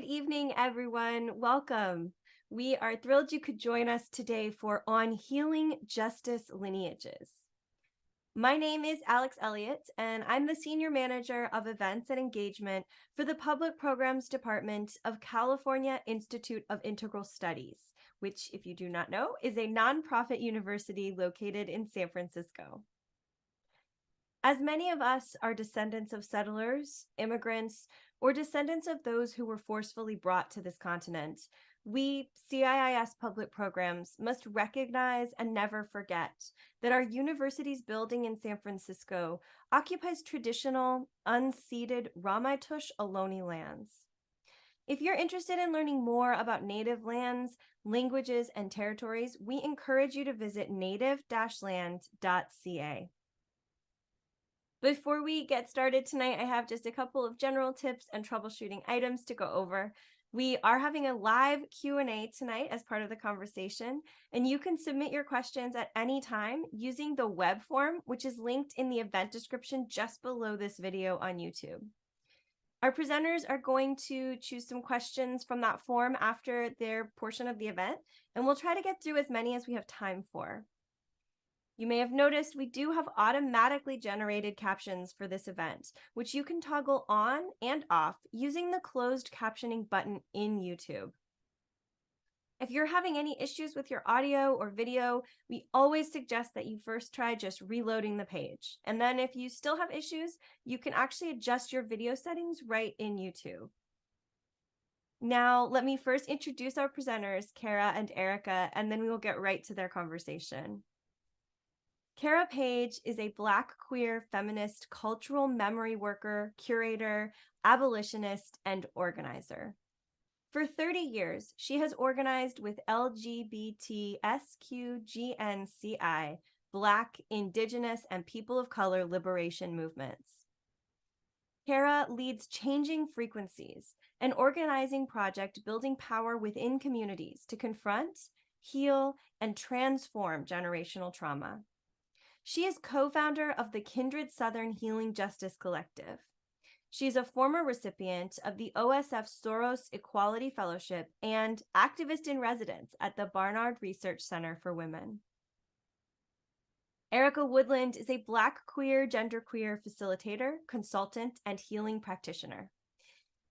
Good evening, everyone. Welcome. We are thrilled you could join us today for On Healing Justice Lineages. My name is Alex Elliott, and I'm the Senior Manager of Events and Engagement for the Public Programs Department of California Institute of Integral Studies, which, if you do not know, is a nonprofit university located in San Francisco. As many of us are descendants of settlers, immigrants, or descendants of those who were forcefully brought to this continent, we, CIIS public programs, must recognize and never forget that our university's building in San Francisco occupies traditional, unceded Ramaytush Ohlone lands. If you're interested in learning more about Native lands, languages, and territories, we encourage you to visit native-land.ca. Before we get started tonight, I have just a couple of general tips and troubleshooting items to go over. We are having a live Q&A tonight as part of the conversation, and you can submit your questions at any time using the web form, which is linked in the event description just below this video on YouTube. Our presenters are going to choose some questions from that form after their portion of the event, and we'll try to get through as many as we have time for. You may have noticed we do have automatically generated captions for this event, which you can toggle on and off using the closed captioning button in YouTube. If you're having any issues with your audio or video, we always suggest that you first try just reloading the page. And then if you still have issues, you can actually adjust your video settings right in YouTube. Now, let me first introduce our presenters, Cara and Erica, and then we will get right to their conversation. Cara Page is a Black queer feminist cultural memory worker, curator, abolitionist, and organizer. For 30 years, she has organized with LGBTSQGNCI, Black, Indigenous, and people of color liberation movements. Cara leads Changing Frequencies, an organizing project building power within communities to confront, heal, and transform generational trauma. She is co-founder of the Kindred Southern Healing Justice Collective. She is a former recipient of the OSF Soros Equality Fellowship and activist in residence at the Barnard Research Center for Women. Erica Woodland is a Black queer, genderqueer facilitator, consultant, and healing practitioner.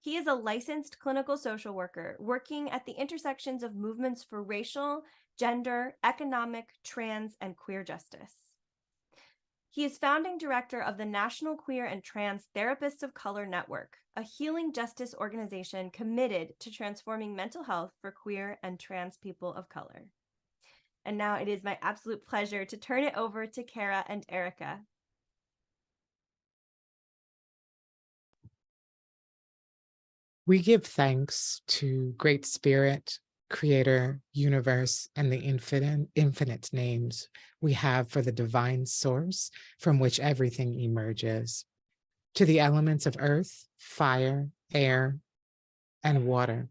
He is a licensed clinical social worker working at the intersections of movements for racial, gender, economic, trans, and queer justice. He is founding director of the National Queer and Trans Therapists of Color Network, a healing justice organization committed to transforming mental health for queer and trans people of color. And now it is my absolute pleasure to turn it over to Cara and Erica. We give thanks to Great Spirit, Creator, Universe, and the infinite names we have for the divine source from which everything emerges, to the elements of earth, fire, air, and water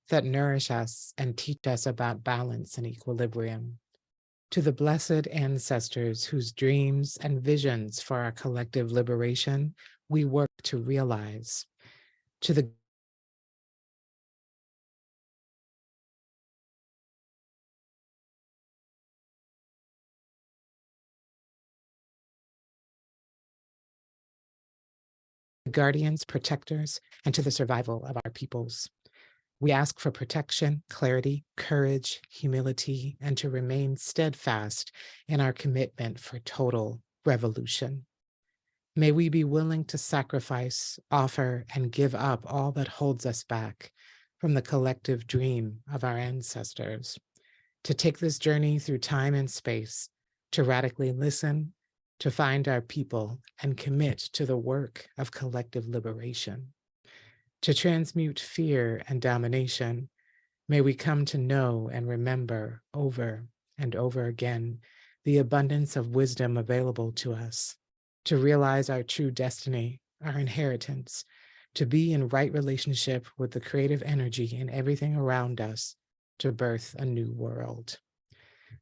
that nourish us and teach us about balance and equilibrium, to the blessed ancestors whose dreams and visions for our collective liberation we work to realize, to the guardians, protectors, and to the survival of our peoples. We ask for protection, clarity, courage, humility, and to remain steadfast in our commitment for total revolution. May we be willing to sacrifice, offer, and give up all that holds us back from the collective dream of our ancestors, to take this journey through time and space, to radically listen, to find our people and commit to the work of collective liberation. To transmute fear and domination, may we come to know and remember over and over again the abundance of wisdom available to us, to realize our true destiny, our inheritance, to be in right relationship with the creative energy in everything around us, to birth a new world.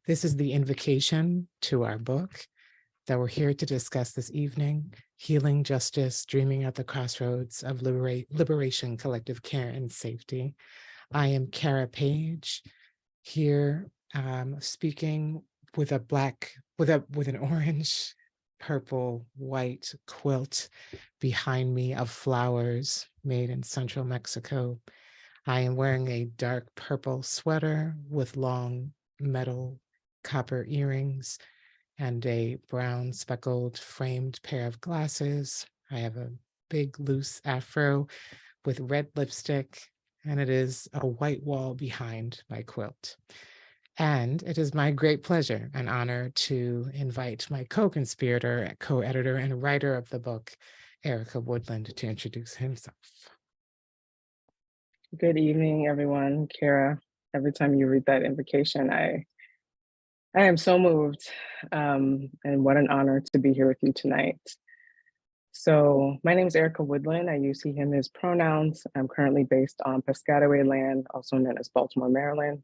This is the invocation to our book, that we're here to discuss this evening: Healing Justice, Dreaming at the Crossroads of Liberation, Collective Care, and Safety. I am Cara Page, here speaking with an orange, purple, white quilt behind me of flowers made in central Mexico. I am wearing a dark purple sweater with long metal copper earrings and a brown speckled framed pair of glasses. I have a big loose afro with red lipstick, and it is a white wall behind my quilt. And it is my great pleasure and honor to invite my co-conspirator, co-editor, and writer of the book, Erica Woodland, to introduce himself. Good evening, everyone. Cara, every time you read that invocation, I am so moved, and what an honor to be here with you tonight. So my name is Erica Woodland. I use he, him, his pronouns. I'm currently based on Piscataway land, also known as Baltimore, Maryland.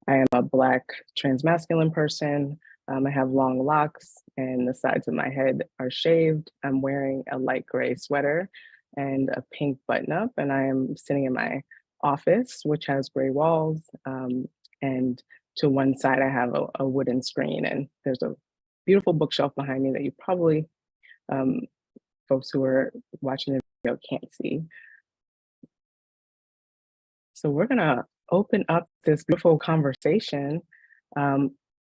I am a Black transmasculine person. I have long locks and the sides of my head are shaved. I'm wearing a light gray sweater and a pink button up, and I am sitting in my office, which has gray walls. And to one side, I have a wooden screen, and there's a beautiful bookshelf behind me that you probably, folks who are watching the video can't see. So we're gonna open up this beautiful conversation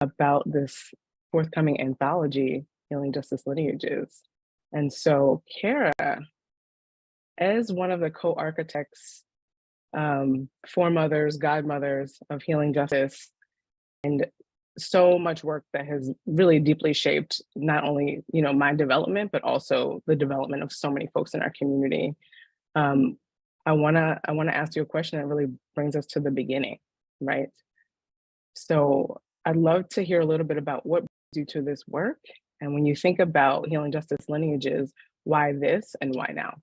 about this forthcoming anthology, Healing Justice Lineages. And so Cara, as one of the co-architects, foremothers, godmothers of Healing Justice, and so much work that has really deeply shaped not only my development, but also the development of so many folks in our community. I wanna ask you a question that really brings us to the beginning, right? So I'd love to hear a little bit about what brings you to this work, and when you think about Healing Justice Lineages, why this and why now?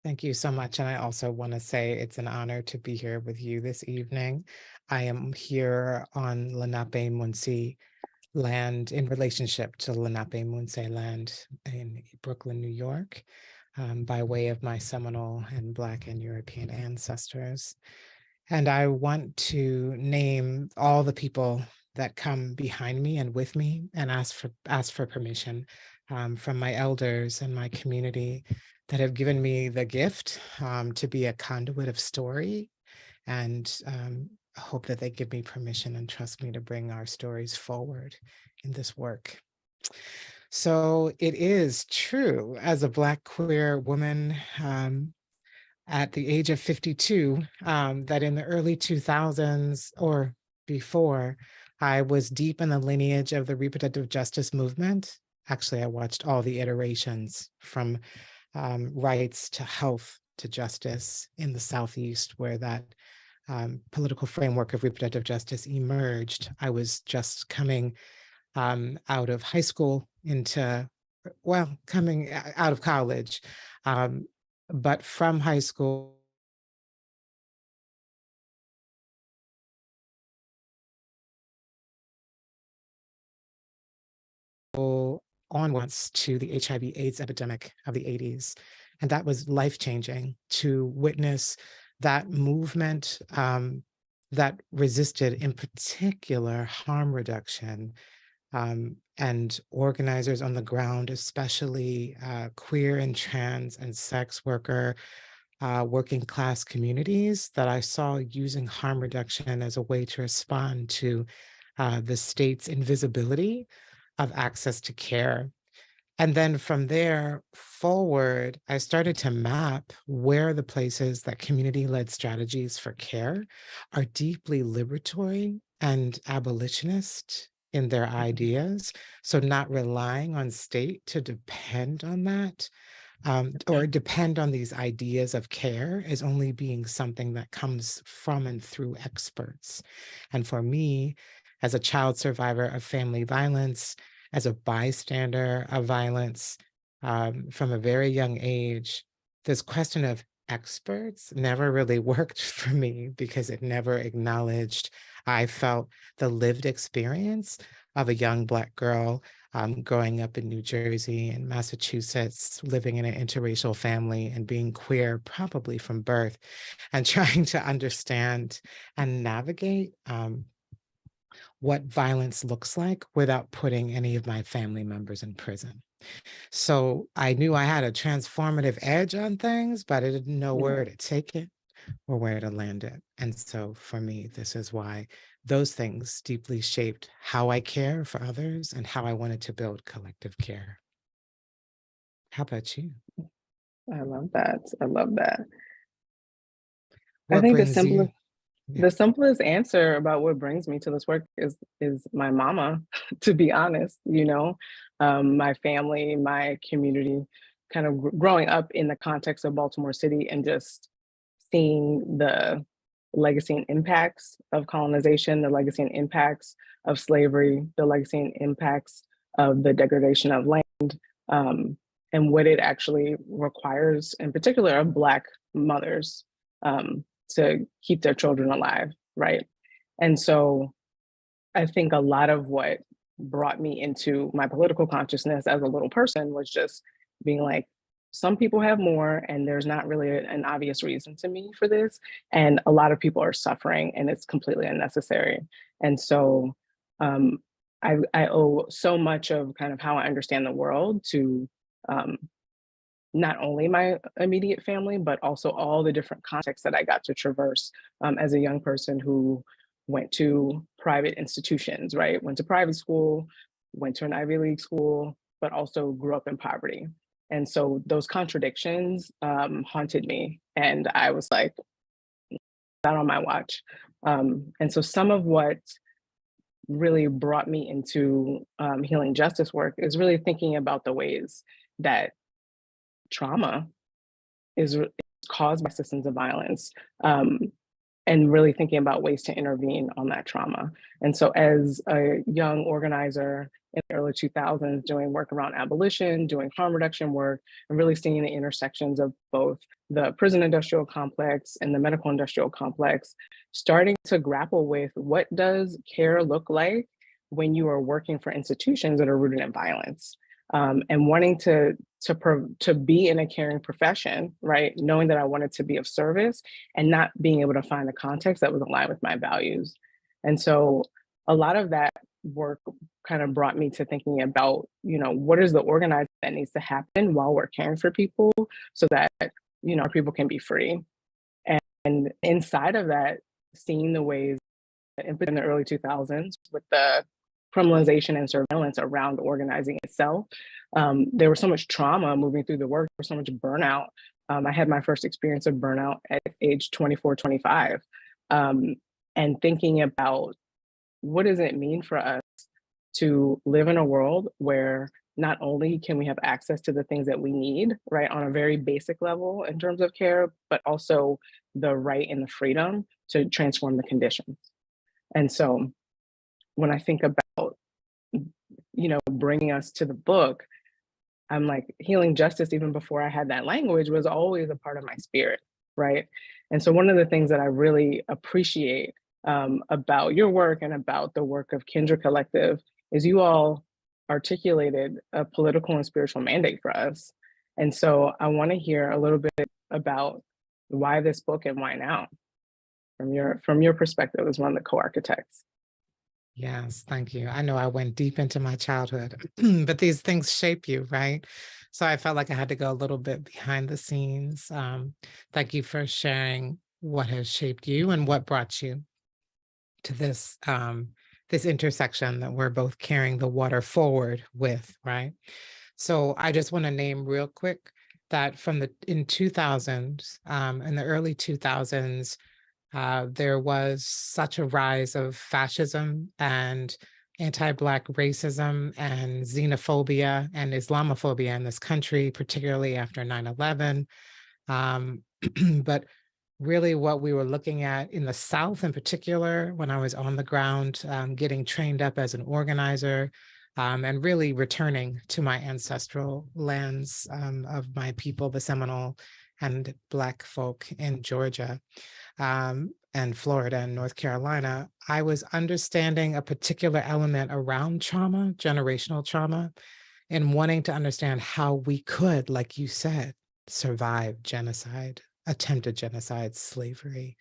Thank you so much. And I also want to say it's an honor to be here with you this evening. I am here on Lenape Munsee land in relationship to Lenape Munsee land in Brooklyn, New York, by way of my Seminole and Black and European ancestors. And I want to name all the people that come behind me and with me and ask for permission from my elders and my community that have given me the gift to be a conduit of story, and hope that they give me permission and trust me to bring our stories forward in this work. So it is true, as a Black queer woman at the age of 52, that in the early 2000s or before, I was deep in the lineage of the reproductive justice movement. Actually, I watched all the iterations from rights to health to justice in the Southeast, where that political framework of reproductive justice emerged. I was just coming out of high school coming out of college. But from high school, onwards to the HIV/AIDS epidemic of the 80s. And that was life-changing to witness that movement that resisted, in particular, harm reduction, and organizers on the ground, especially queer and trans and sex worker, working class communities, that I saw using harm reduction as a way to respond to the state's invisibility of access to care. And then from there forward, I started to map where the places that community-led strategies for care are deeply liberatory and abolitionist in their ideas. So not relying on state to depend on that, or depend on these ideas of care as only being something that comes from and through experts. And for me, as a child survivor of family violence, as a bystander of violence, from a very young age, this question of experts never really worked for me because it never acknowledged, I felt, the lived experience of a young Black girl growing up in New Jersey and Massachusetts, living in an interracial family and being queer probably from birth, and trying to understand and navigate what violence looks like without putting any of my family members in prison. So I knew I had a transformative edge on things, but I didn't know where to take it or where to land it. And so for me, this is why those things deeply shaped how I care for others and how I wanted to build collective care. How about you? I love that. I love that. I What think brings you? Yeah. the simplest answer about what brings me to this work is my mama, to be honest, my family, my community, kind of growing up in the context of Baltimore City and just seeing the legacy and impacts of colonization, the legacy and impacts of slavery, the legacy and impacts of the degradation of land, and what it actually requires, in particular, of Black mothers to keep their children alive, right? And so I think a lot of what brought me into my political consciousness as a little person was just being like, some people have more, and there's not really an obvious reason to me for this. And a lot of people are suffering, and it's completely unnecessary. And so I owe so much of kind of how I understand the world to not only my immediate family, but also all the different contexts that I got to traverse as a young person who went to private institutions, right? Went to private school, went to an Ivy League school, but also grew up in poverty. And so those contradictions haunted me. And I was like, not on my watch. And so some of what really brought me into healing justice work is really thinking about the ways that trauma is caused by systems of violence, and really thinking about ways to intervene on that trauma. And so as a young organizer in the early 2000s, doing work around abolition, doing harm reduction work, and really seeing the intersections of both the prison industrial complex and the medical industrial complex, starting to grapple with what does care look like when you are working for institutions that are rooted in violence. And wanting to be in a caring profession, right? Knowing that I wanted to be of service and not being able to find a context that was aligned with my values. And so a lot of that work kind of brought me to thinking about, what is the organizing that needs to happen while we're caring for people so that, our people can be free. And inside of that, seeing the ways that in the early 2000s with the criminalization and surveillance around organizing itself. There was so much trauma moving through the work, there was so much burnout. I had my first experience of burnout at age 24, 25, and thinking about what does it mean for us to live in a world where not only can we have access to the things that we need, right, on a very basic level in terms of care, but also the right and the freedom to transform the conditions. And so when I think about, bringing us to the book, I'm like, healing justice, even before I had that language, was always a part of my spirit, right? And so one of the things that I really appreciate about your work and about the work of Kindred Collective is you all articulated a political and spiritual mandate for us. And so I want to hear a little bit about why this book and why now, from your perspective as one of the co-architects. Yes, thank you. I know I went deep into my childhood, but these things shape you, right? So I felt like I had to go a little bit behind the scenes. Thank you for sharing what has shaped you and what brought you to this this intersection that we're both carrying the water forward with, right? So I just want to name real quick that in 2000s, in the early 2000s, there was such a rise of fascism and anti-Black racism and xenophobia and Islamophobia in this country, particularly after 9/11. But really what we were looking at in the South in particular, when I was on the ground, getting trained up as an organizer, and really returning to my ancestral lands of my people, the Seminole and Black folk in Georgia and Florida and North Carolina, I was understanding a particular element around trauma, generational trauma, and wanting to understand how we could, like you said, survive genocide, attempted genocide, slavery,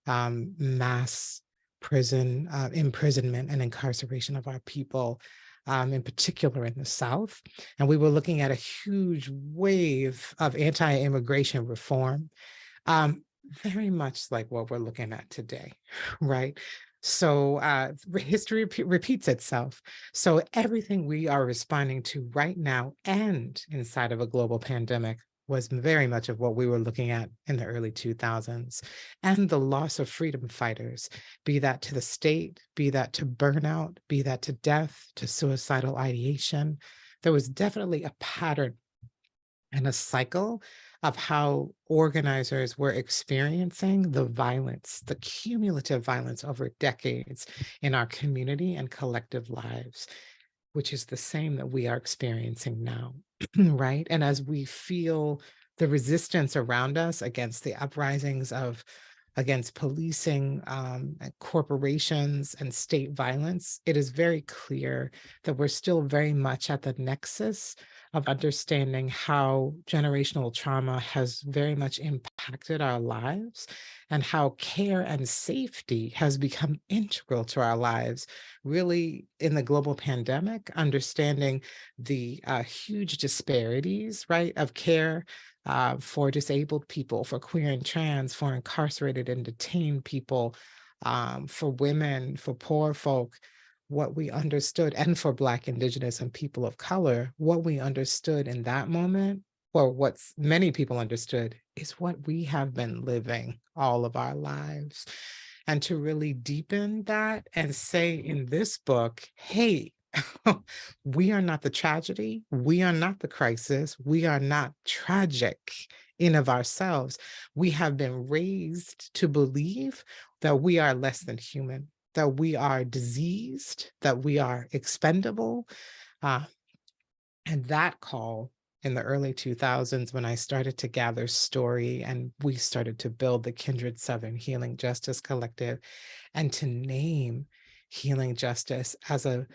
mass prison, imprisonment and incarceration of our people, in particular in the South. And we were looking at a huge wave of anti-immigration reform, very much like what we're looking at today, right? So history repeats itself. So everything we are responding to right now and inside of a global pandemic was very much of what we were looking at in the early 2000s. And the loss of freedom fighters, be that to the state, be that to burnout, be that to death, to suicidal ideation. There was definitely a pattern and a cycle of how organizers were experiencing the violence, the cumulative violence over decades in our community and collective lives, which is the same that we are experiencing now, right? And as we feel the resistance around us against the uprisings against policing, and corporations and state violence, it is very clear that we're still very much at the nexus of understanding how generational trauma has very much impacted our lives and how care and safety has become integral to our lives. Really, in the global pandemic, understanding the huge disparities, right, of care for disabled people, for queer and trans, for incarcerated and detained people, for women, for poor folk, what we understood, and for Black, Indigenous, and people of color, what we understood in that moment, or what many people understood, is what we have been living all of our lives. And to really deepen that and say in this book, hey, we are not the tragedy, we are not the crisis, we are not tragic in of ourselves. We have been raised to believe that we are less than human, that we are diseased, that we are expendable. And that call in the early 2000s, when I started to gather story and we started to build the Kindred Southern Healing Justice Collective, and to name healing justice as a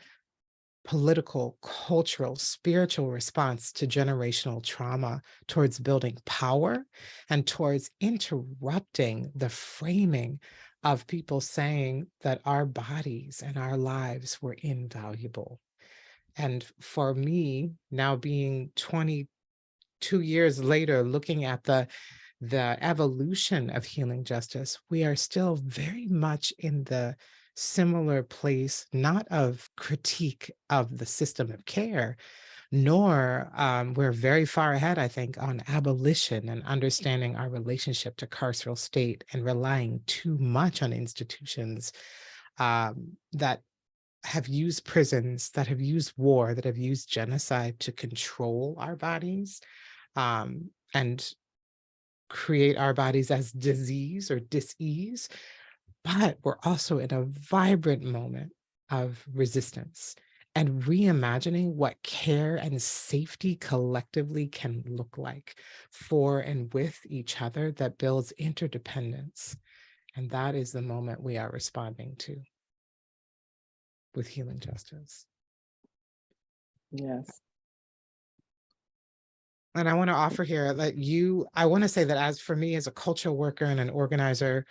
political, cultural, spiritual response to generational trauma, towards building power and towards interrupting the framing of people saying that our bodies and our lives were invaluable. And for me, now being 22 years later, looking at the evolution of healing justice, we are still very much in the similar place, not of critique of the system of care, nor we're very far ahead, I think, on abolition and understanding our relationship to carceral state and relying too much on institutions that have used prisons, that have used war, that have used genocide to control our bodies and create our bodies as disease or dis-ease. But we're also in a vibrant moment of resistance and reimagining what care and safety collectively can look like for and with each other, that builds interdependence. And that is the moment we are responding to with healing justice. Yes. And I want to offer here that I want to say that as for me as a cultural worker and an organizer,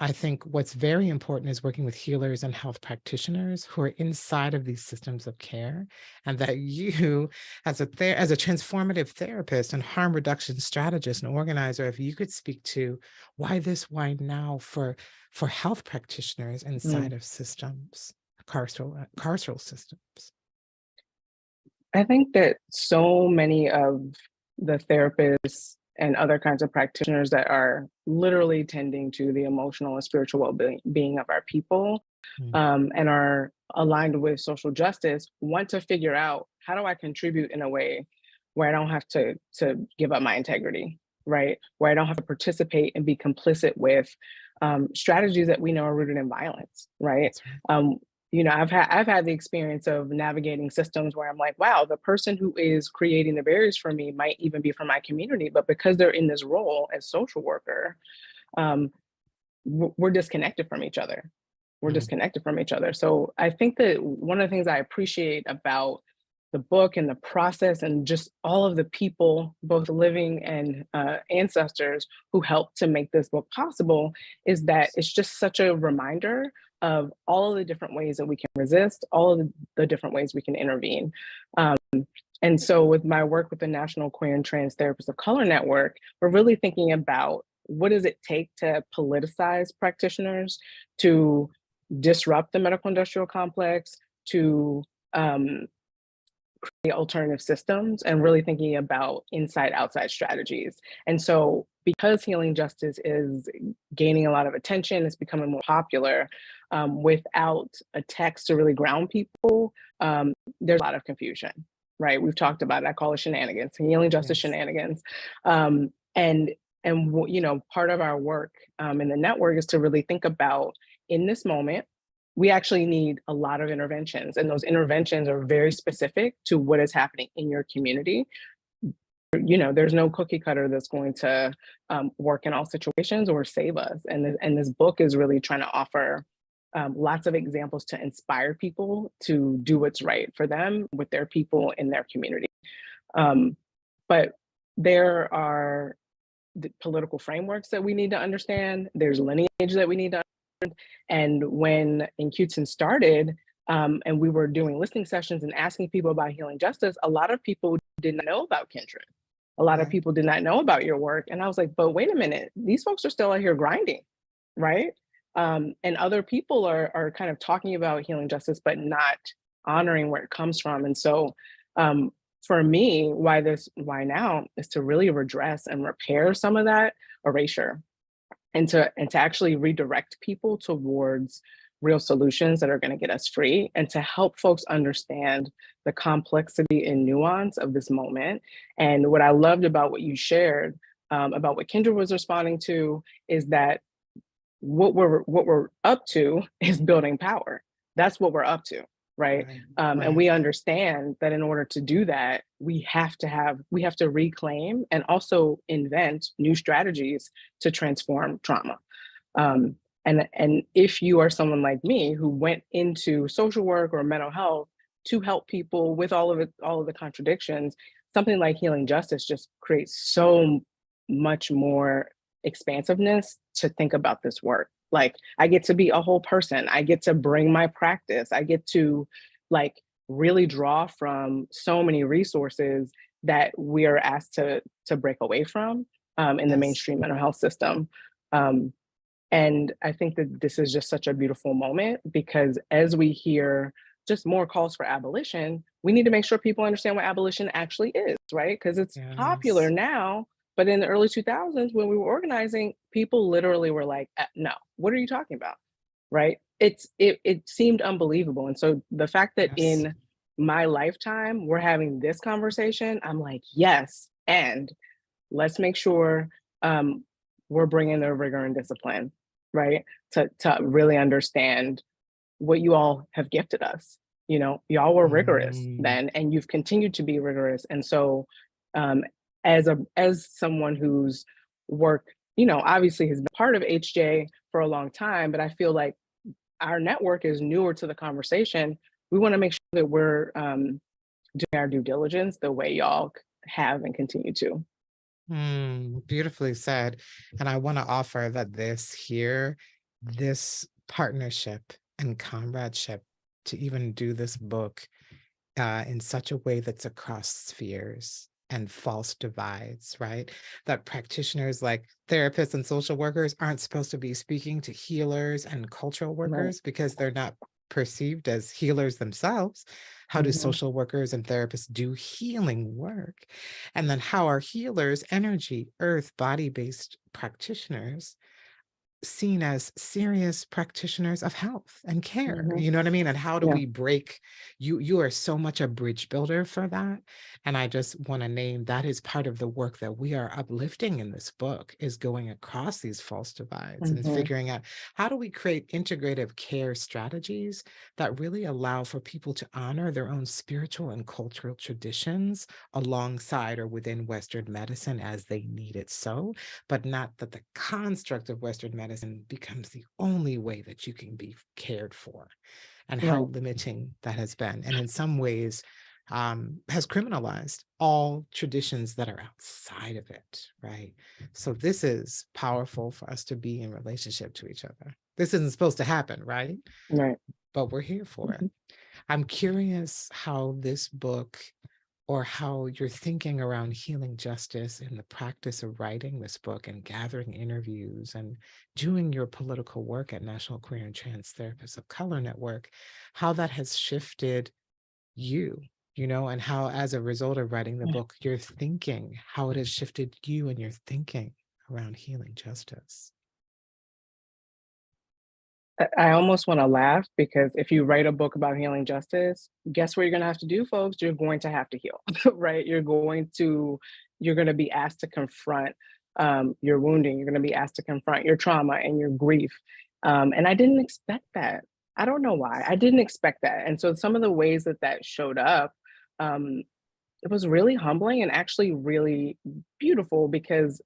I think what's very important is working with healers and health practitioners who are inside of these systems of care, and that you, as a transformative therapist and harm reduction strategist and organizer, if you could speak to why this, why now for health practitioners inside of systems, carceral systems. I think that so many of the therapists and other kinds of practitioners that are literally tending to the emotional and spiritual well-being of our people and are aligned with social justice want to figure out, how do I contribute in a way where I don't have to give up my integrity, right? Where I don't have to participate and be complicit with strategies that we know are rooted in violence, right? I've had the experience of navigating systems where I'm like, wow, the person who is creating the barriers for me might even be from my community, but because they're in this role as social worker, um, we're disconnected from each other. We're Mm. disconnected from each other. So I think that one of the things I appreciate about the book and the process and just all of the people, both living and ancestors, who helped to make this book possible is that it's just such a reminder of all of the different ways that we can resist, all of the different ways we can intervene. Um, and so with my work with the National Queer and Trans Therapists of Color Network, we're really thinking about what does it take to politicize practitioners, to disrupt the medical industrial complex, to create alternative systems, and really thinking about inside outside strategies. And so because healing justice is gaining a lot of attention, it's becoming more popular, without a text to really ground people, there's a lot of confusion, right? We've talked about it. I call it shenanigans, healing justice Yes. shenanigans. And part of our work in the network is to really think about, in this moment, we actually need a lot of interventions, and those interventions are very specific to what is happening in your community. There's no cookie cutter that's going to work in all situations or save us. And this book is really trying to offer lots of examples to inspire people to do what's right for them with their people in their community. But there are the political frameworks that we need to understand. There's lineage that we need to understand. And when Incutin started, and we were doing listening sessions and asking people about healing justice, a lot of people didn't know about Kindred. A lot of Right. people did not know about your work. And I was like, but wait a minute, these folks are still out here grinding, right? And other people are kind of talking about healing justice, but not honoring where it comes from. And so for me, why now is to really redress and repair some of that erasure, and to actually redirect people towards real solutions that are going to get us free, and to help folks understand the complexity and nuance of this moment. And what I loved about what you shared about what Kendra was responding to is that what we're up to is building power. That's what we're up to, right? Right. And Right. we understand that in order to do that, we have to reclaim and also invent new strategies to transform trauma. And if you are someone like me who went into social work or mental health to help people with all of the contradictions, something like healing justice just creates so much more expansiveness to think about this work. Like, I get to be a whole person. I get to bring my practice. I get to like really draw from so many resources that we are asked to break away from in the Yes. mainstream mental health system. And I think that this is just such a beautiful moment, because as we hear just more calls for abolition, we need to make sure people understand what abolition actually is, right? Because it's popular Yes. now, but in the early 2000s, when we were organizing, people literally were like, no, what are you talking about? Right? It seemed unbelievable. And so the fact that Yes. in my lifetime, we're having this conversation, I'm like, yes, and let's make sure we're bringing the rigor and discipline, right? To really understand what you all have gifted us. Y'all were rigorous Mm. then, and you've continued to be rigorous. And so, um, as someone whose work, obviously has been part of HJ for a long time, but I feel like our network is newer to the conversation. We want to make sure that we're doing our due diligence the way y'all have and continue to. Beautifully said. And I want to offer that this partnership and comradeship to even do this book in such a way that's across spheres and false divides, right? That practitioners like therapists and social workers aren't supposed to be speaking to healers and cultural Right. workers because they're not perceived as healers themselves. How do Mhm. social workers and therapists do healing work? And then how are healers, energy, earth, body based practitioners seen as serious practitioners of health and care. Mhm. You know what I mean? And how do Yeah. we break you are so much a bridge builder for that. And I just want to name that is part of the work that we are uplifting in this book, is going across these false divides and Mhm. figuring out how do we create integrative care strategies that really allow for people to honor their own spiritual and cultural traditions alongside or within Western medicine as they need it so, but not that the construct of Western medicine becomes the only way that you can be cared for, and how Right. limiting that has been. And in some ways, has criminalized all traditions that are outside of it, right? So this is powerful for us to be in relationship to each other. This isn't supposed to happen, right? Right. But we're here for it. Mhm. I'm curious how this book, or how you're thinking around healing justice in the practice of writing this book and gathering interviews and doing your political work at National Queer and Trans Therapists of Color Network, how that has shifted you, and how, as a result of writing the book, you're thinking, how it has shifted you and your thinking around healing justice. I almost want to laugh, because if you write a book about healing justice, guess what you're going to have to do, folks? You're going to have to heal, right? You're going to be asked to confront your wounding. You're going to be asked to confront your trauma and your grief. And I didn't expect that. I don't know why. I didn't expect that. And so some of the ways that that showed up, um, it was really humbling and actually really beautiful, because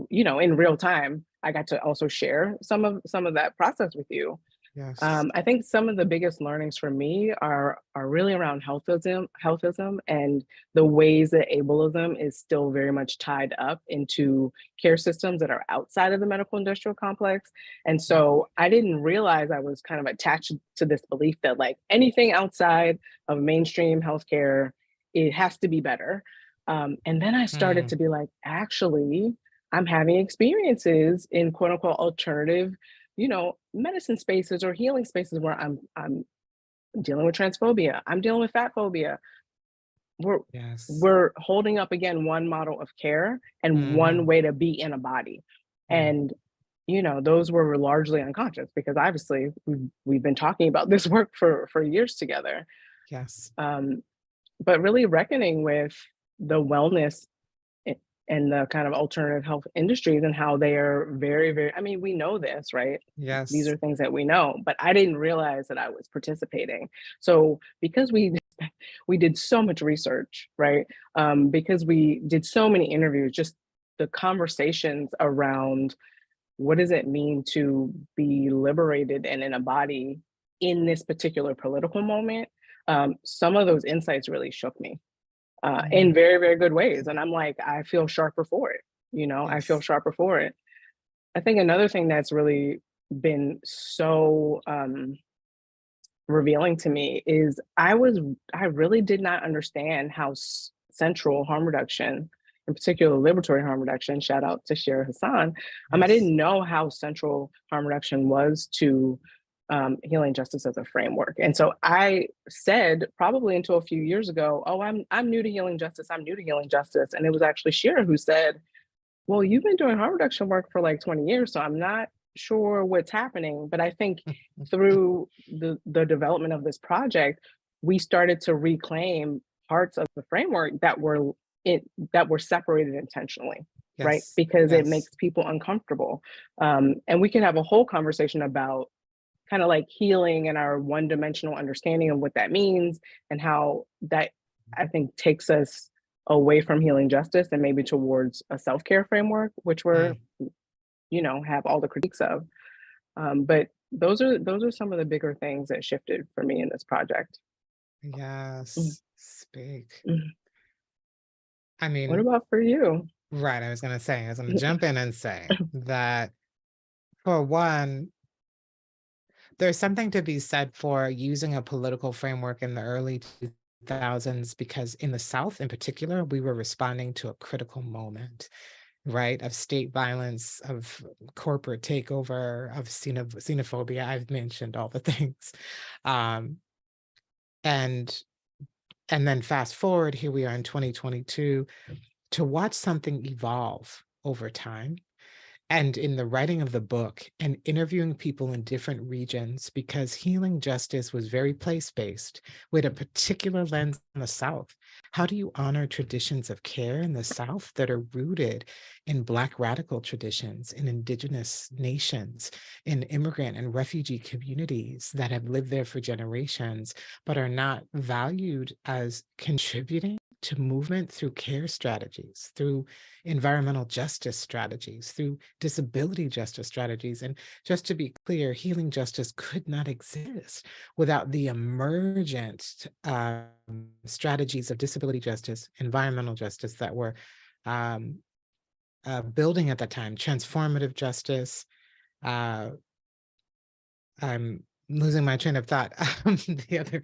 in real time I got to also share some of that process with you. Yes. I think some of the biggest learnings for me are really around healthism, and the ways that ableism is still very much tied up into care systems that are outside of the medical industrial complex. And Mm. so I didn't realize I was kind of attached to this belief that, like, anything outside of mainstream healthcare, it has to be better. And then I started Mm. to be like, actually, I'm having experiences in quote unquote alternative, medicine spaces or healing spaces where I'm dealing with transphobia, I'm dealing with fat phobia. We're Yes. we're holding up again one model of care and one Mhm. way to be in a body. Mm. And those were largely unconscious, because obviously we've been talking about this work for years together. Yes. Um, but really reckoning with the wellness a- and the kind of alternative health industries, and how they are very, very, I mean, we know this, right? These Yes. are things that we know, but I didn't realize that I was participating. So because we did so much research, right? Because we did so many interviews, just the conversations around what does it mean to be liberated and in a body in this particular political moment. Some of those insights really shook me in Mm. very, very good ways. And I'm like, I feel sharper for it. I feel Yes. sharper for it. I think another thing that's really been so revealing to me is I really did not understand how central harm reduction, in particular liberatory harm reduction, shout out to Shira Hassan. I Yes. didn't know how central harm reduction was to healing justice as a framework. And so I said, probably until a few years ago, oh, I'm new to healing justice. I'm new to healing justice. And it was actually Shira who said, well, you've been doing harm reduction work for like 20 years, so I'm not sure what's happening. But I think through the development of this project, we started to reclaim parts of the framework that were separated intentionally, right? Yes. Because it Yes. makes people uncomfortable. And we can have a whole conversation about kind of like healing and our one-dimensional understanding of what that means, and how that, I think, takes us away from healing justice and maybe towards a self-care framework, which we're, Mm. have all the critiques of. But those are some of the bigger things that shifted for me in this project. Mm, Yes. Speak. mm. I What mean, about for you? right. I was gonna jump in and say that, for one, there's something to be said for using a political framework in the early 2000s, because in the South in particular, we were responding to a critical moment, right? Of state violence, of corporate takeover, of xenophobia. I've mentioned all the things. Um, and and then fast forward, here we are in 2022, to watch something evolve over time, And in the writing of the book and interviewing people in different regions, because healing justice was very place-based with a particular lens in the South. How do you honor traditions of care in the South that are rooted in Black radical traditions, in Indigenous nations, in immigrant and refugee communities that have lived there for generations, but are not valued as contributing to movement through care strategies, through environmental justice strategies, through disability justice strategies? And just to be clear, healing justice could not exist without the emergent strategies of disability justice, environmental justice that were um, building at that time, transformative justice. I'm losing my train of thought. The other,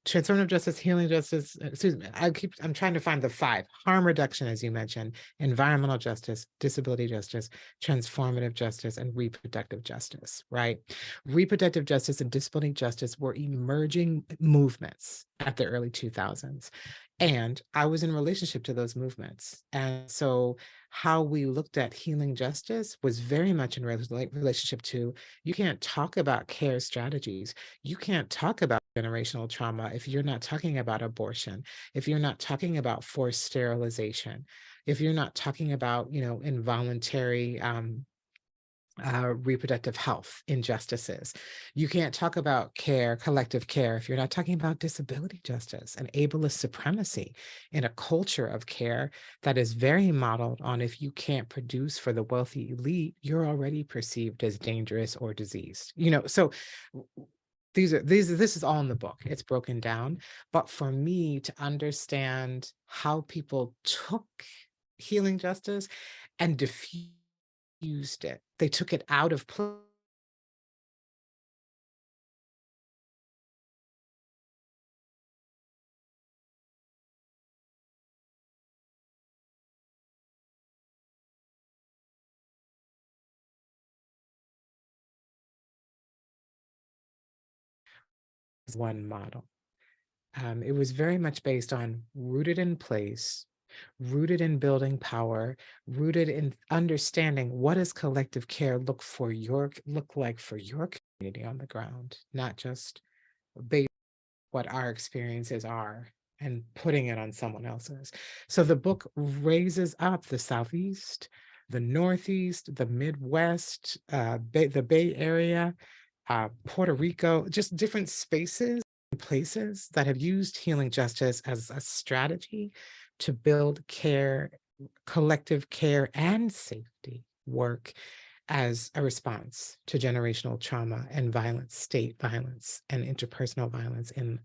transformative justice, healing justice, excuse me, I'm trying to find the five. Harm reduction, as you mentioned, environmental justice, disability justice, transformative justice, and reproductive justice, right? Reproductive justice and disability justice were emerging movements at the early 2000s. And I was in relationship to those movements. And so how we looked at healing justice was very much in relationship to, you can't talk about care strategies. You can't talk about generational trauma if you're not talking about abortion, if you're not talking about forced sterilization, if you're not talking about, involuntary reproductive health injustices. You can't talk about care, collective care, if you're not talking about disability justice and ableist supremacy in a culture of care that is very modeled on, if you can't produce for the wealthy elite, you're already perceived as dangerous or diseased. So this is all in the book. It's broken down. But for me to understand how people took healing justice and diffused it, they took it out of place. One model. It was very much based on rooted in place, rooted in building power, rooted in understanding what does collective care look like for your community on the ground, not just based on what our experiences are and putting it on someone else's. So the book raises up the Southeast, the Northeast, the Midwest, the Bay Area, Puerto Rico, just different spaces and places that have used healing justice as a strategy to build care, collective care and safety work as a response to generational trauma and violence, state violence and interpersonal violence in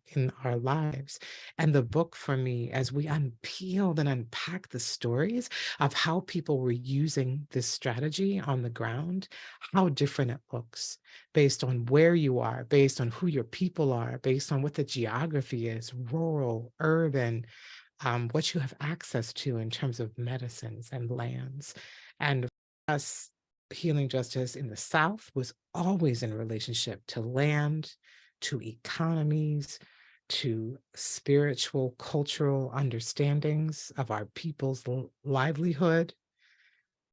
our lives. And the book for me, as we unpeeled and unpack the stories of how people were using this strategy on the ground, how different it looks based on where you are, based on who your people are, based on what the geography is, rural, urban, what you have access to in terms of medicines and lands. And for us, healing justice in the South was always in relationship to land, to economies, to spiritual, cultural understandings of our people's livelihood,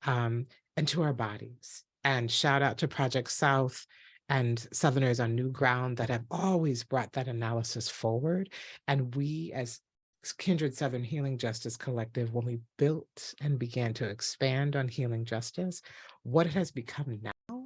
and to our bodies. And shout out to Project South and Southerners on New Ground that have always brought that analysis forward. And we, as Kindred Southern Healing Justice Collective, when we built and began to expand on healing justice, what it has become now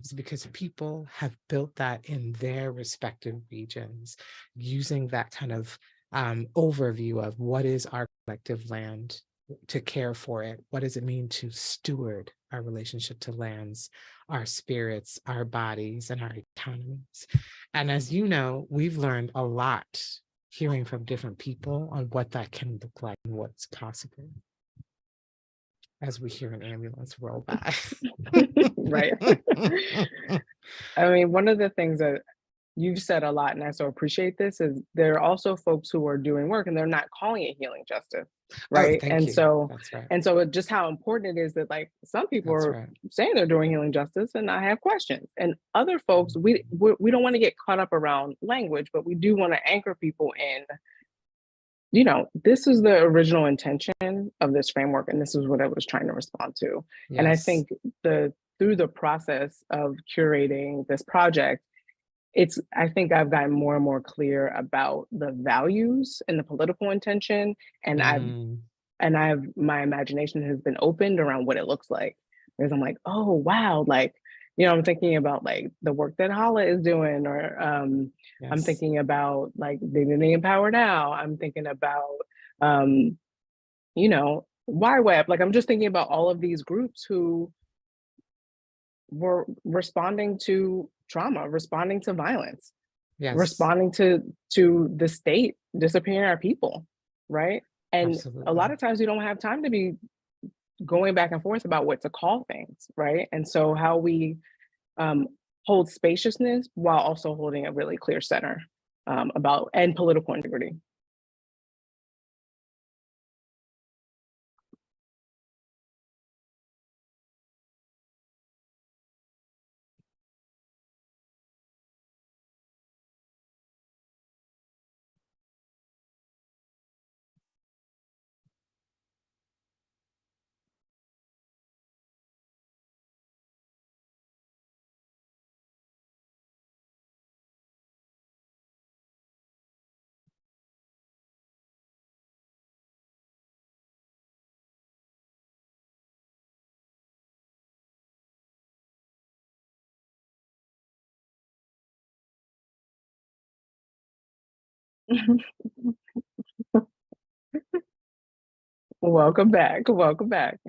is because people have built that in their respective regions, using that kind of overview of what is our collective land, to care for it. What does it mean to steward our relationship to lands, our spirits, our bodies, and our economies? And as you know, we've learned a lot hearing from different people on what that can look like and what's possible as we hear an ambulance roll by. Right. I mean, one of the things that you've said a lot, and I so appreciate this, is there are also folks who are doing work and they're not calling it healing justice, Oh, right? thank you. That's right. And so just how important it is that, like, some people That's are right. saying they're doing healing justice and I have questions, and other folks, we don't want to get caught up around language, but we do want to anchor people in this is the original intention of this framework, and this is what I was trying to respond to. And I Yes. think through the process of curating this project, I think I've gotten more and more clear about the values and the political intention, and Mm, my imagination has been opened around what it looks like. Because I'm like, oh wow, like, I'm thinking about like the work that Hala is doing, or I'm yes. thinking about like Dignity and Power Now. I'm thinking about um, YWeb. Like I'm just thinking about all of these groups who were responding to trauma, responding to violence, Yes. responding to the state disappearing our people, right? And a lot Absolutely. of times we don't have time to be going back and forth about what to call things, right? And so how we um, hold spaciousness while also holding a really clear center about and political integrity. Welcome back. Welcome back.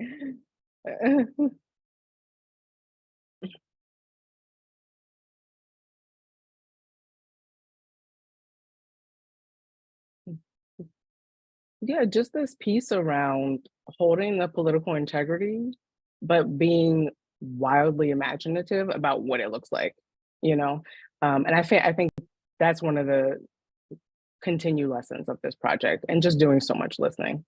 Yeah, just this piece around holding the political integrity, but being wildly imaginative about what it looks like, you know? And I think that's one of the continued lessons of this project, and just doing so much listening.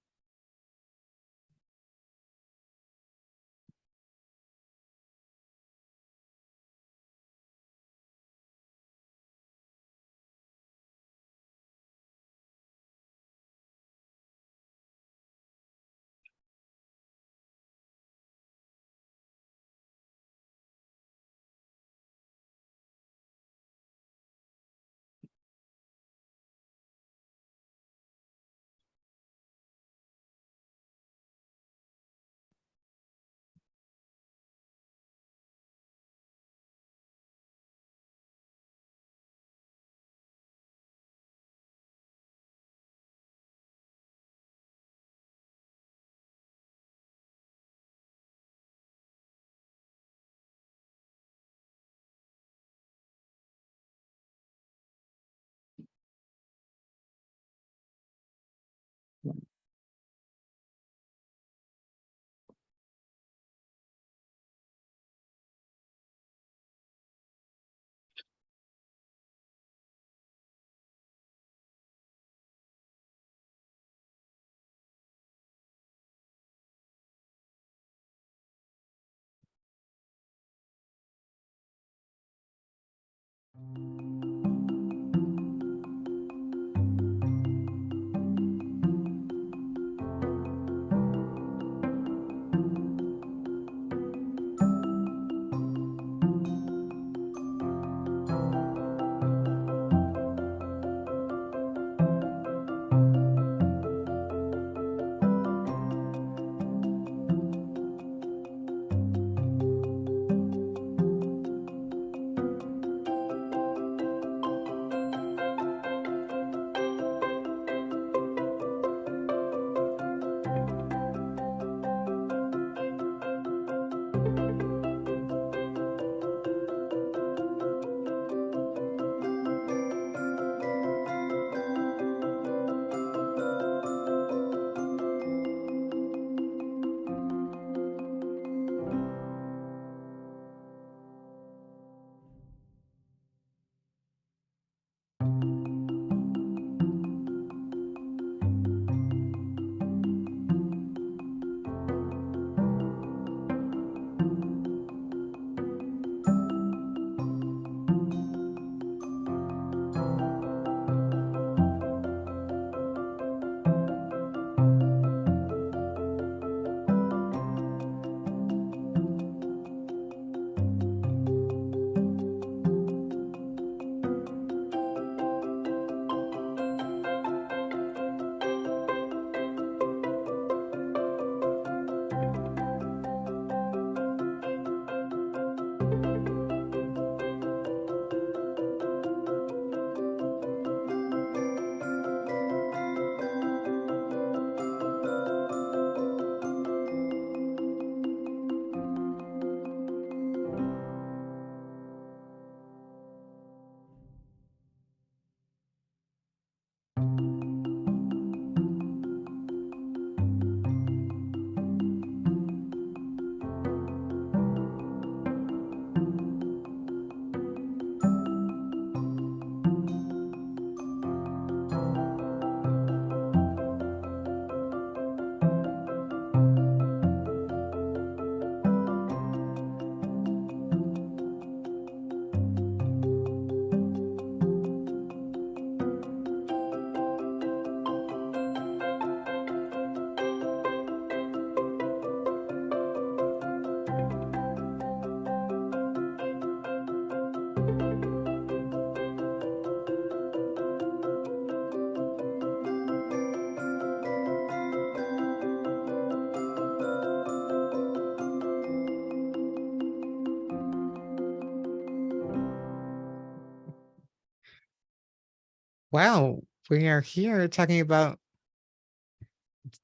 Well, we are here talking about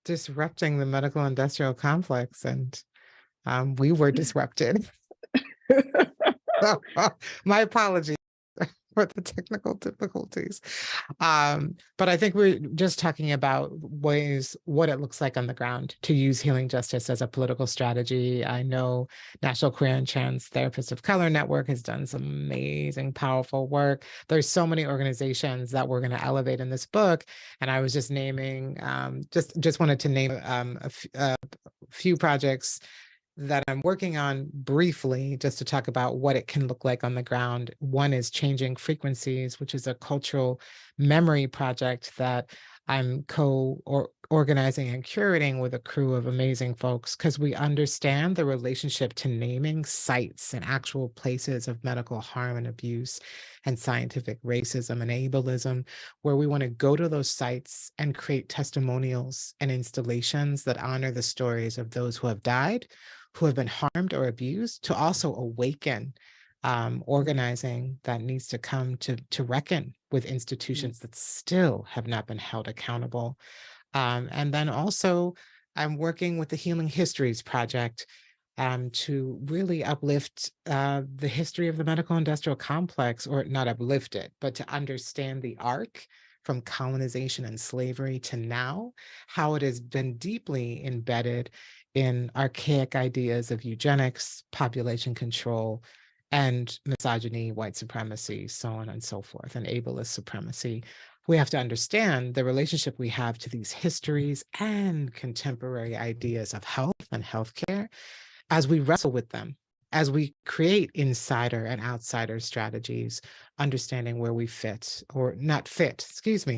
disrupting the medical industrial complex, and we were disrupted. So, my apologies for the technical difficulties. But I think we're just talking about what it looks like on the ground to use healing justice as a political strategy. I know National Queer and Trans Therapists of Color Network has done some amazing, powerful work. There's so many organizations that we're going to elevate in this book. And I was just naming, just wanted to name a few projects that I'm working on briefly, just to talk about what it can look like on the ground. One is Changing Frequencies, which is a cultural memory project that I'm organizing and curating with a crew of amazing folks, because we understand the relationship to naming sites and actual places of medical harm and abuse and scientific racism and ableism, where we want to go to those sites and create testimonials and installations that honor the stories of those who have died, who have been harmed or abused, to also awaken organizing that needs to come to reckon with institutions that still have not been held accountable. And then also, I'm working with the Healing Histories Project to really uplift the history of the medical industrial complex, or not uplift it, but to understand the arc from colonization and slavery to now, how it has been deeply embedded in archaic ideas of eugenics, population control, and misogyny, white supremacy, so on and so forth, and ableist supremacy. We have to understand the relationship we have to these histories and contemporary ideas of health and healthcare as we wrestle with them, as we create insider and outsider strategies, understanding where we fit or not fit,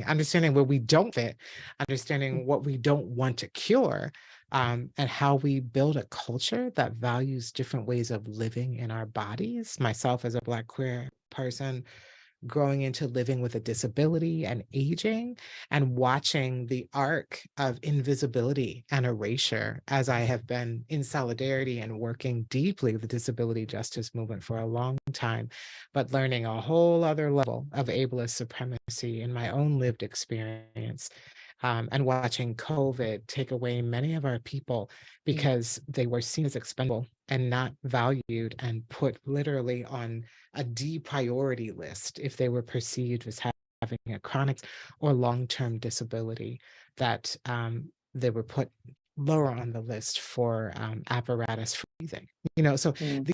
understanding where we don't fit, understanding what we don't want to cure, and how we build a culture that values different ways of living in our bodies. Myself as a Black queer person, growing into living with a disability and aging, and watching the arc of invisibility and erasure as I have been in solidarity and working deeply with the disability justice movement for a long time, but learning a whole other level of ableist supremacy in my own lived experience. And watching COVID take away many of our people because they were seen as expendable and not valued, and put literally on a D-priority list if they were perceived as having a chronic or long-term disability, that they were put lower on the list for apparatus for breathing. So these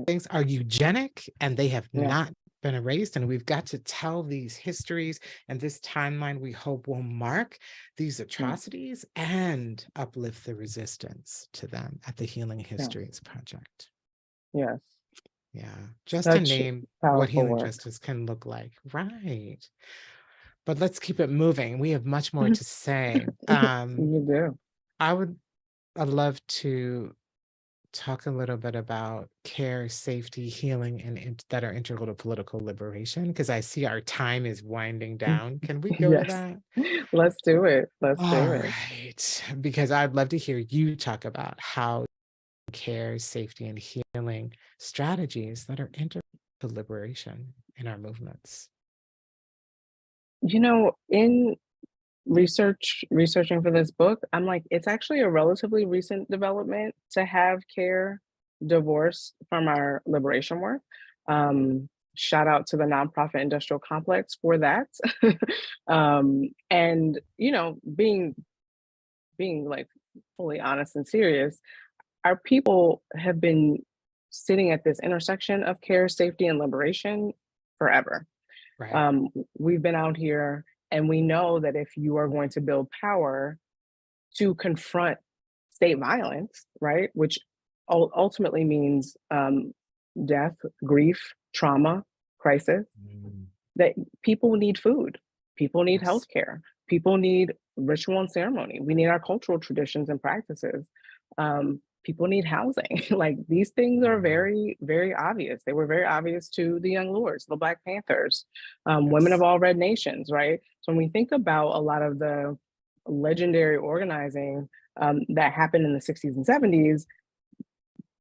things are eugenic, and they have not been erased, and we've got to tell these histories, and this timeline we hope will mark these atrocities and uplift the resistance to them at the Healing Histories Project. Yes. Yeah, just Such to name what healing work. justice can look like. Right. But let's keep it moving. We have much more to say. You do. I'd love to talk a little bit about care, safety, healing, and that are integral to political liberation, because I see our time is winding down. Can we go to that? Let's do it. Let's do All it. right. Because I'd love to hear you talk about how care, safety, and healing strategies that are integral to liberation in our movements. In researching for this book, I'm like, it's actually a relatively recent development to have care divorced from our liberation work. Shout out to the nonprofit industrial complex for that. And being like fully honest and serious, our people have been sitting at this intersection of care, safety, and liberation forever. Right. We've been out here, and we know that if you are going to build power to confront state violence, right, which ultimately means death, grief, trauma, crisis, that people need food, people need healthcare, people need ritual and ceremony. We need our cultural traditions and practices. People need housing. Like, these things are very, very obvious. They were very obvious to the Young Lords, the Black Panthers, women of all red nations, right? So when we think about a lot of the legendary organizing that happened in the 60s and 70s,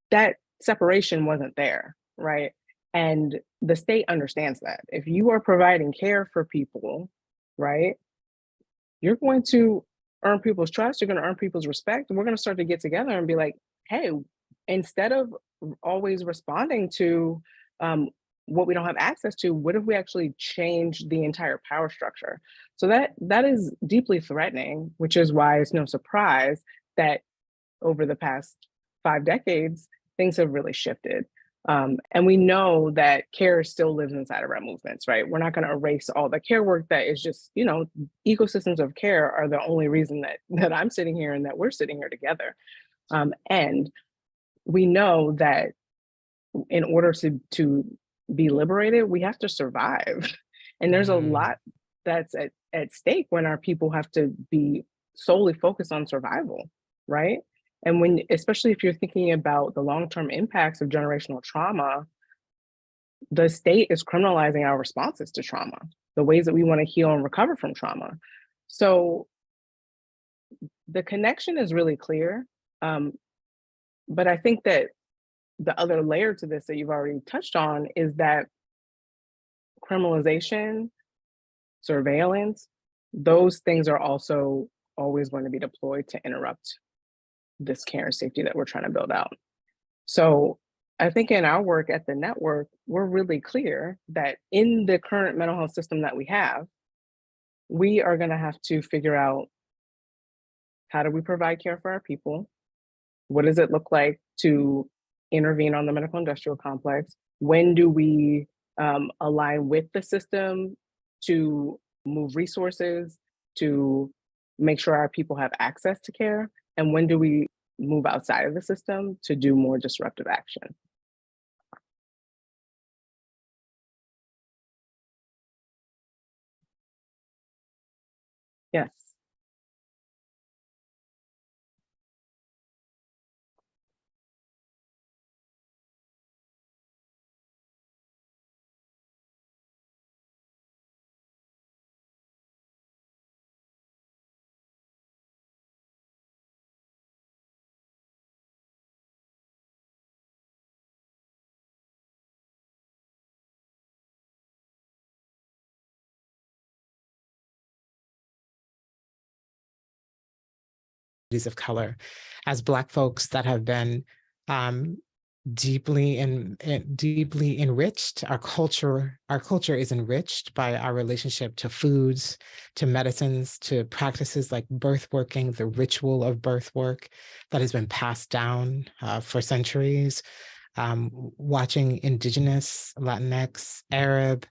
that separation wasn't there, right? And the state understands that. If you are providing care for people, right? You're going to earn people's trust, you're going to earn people's respect, and we're going to start to get together and be like, hey, instead of always responding to what we don't have access to, what if we actually change the entire power structure? So that is deeply threatening, which is why it's no surprise that over the past 5 decades, things have really shifted. And we know that care still lives inside of our movements, right? We're not going to erase all the care work that is just, ecosystems of care are the only reason that I'm sitting here and that we're sitting here together. And we know that in order to be liberated, we have to survive. And there's a lot that's at stake when our people have to be solely focused on survival, right? And when, especially if you're thinking about the long-term impacts of generational trauma, the state is criminalizing our responses to trauma, the ways that we want to heal and recover from trauma. So the connection is really clear. But I think that the other layer to this that you've already touched on is that criminalization, surveillance, those things are also always going to be deployed to interrupt this care and safety that we're trying to build out. So I think in our work at the network, we're really clear that in the current mental health system that we have, we are going to have to figure out, how do we provide care for our people? What does it look like to intervene on the medical industrial complex? When do we align with the system to move resources, to make sure our people have access to care? And when do we move outside of the system to do more disruptive action? Yes. Of color, as Black folks that have been deeply enriched. Our culture is enriched by our relationship to foods, to medicines, to practices like birth working, the ritual of birth work that has been passed down for centuries. Watching Indigenous, Latinx, Arab,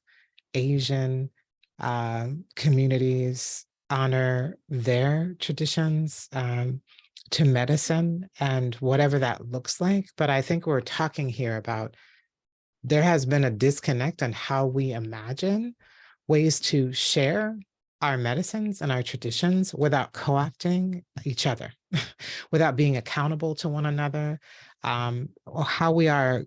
Asian communities honor their traditions to medicine and whatever that looks like. But I think we're talking here about, there has been a disconnect on how we imagine ways to share our medicines and our traditions without co-opting each other, without being accountable to one another, or how we are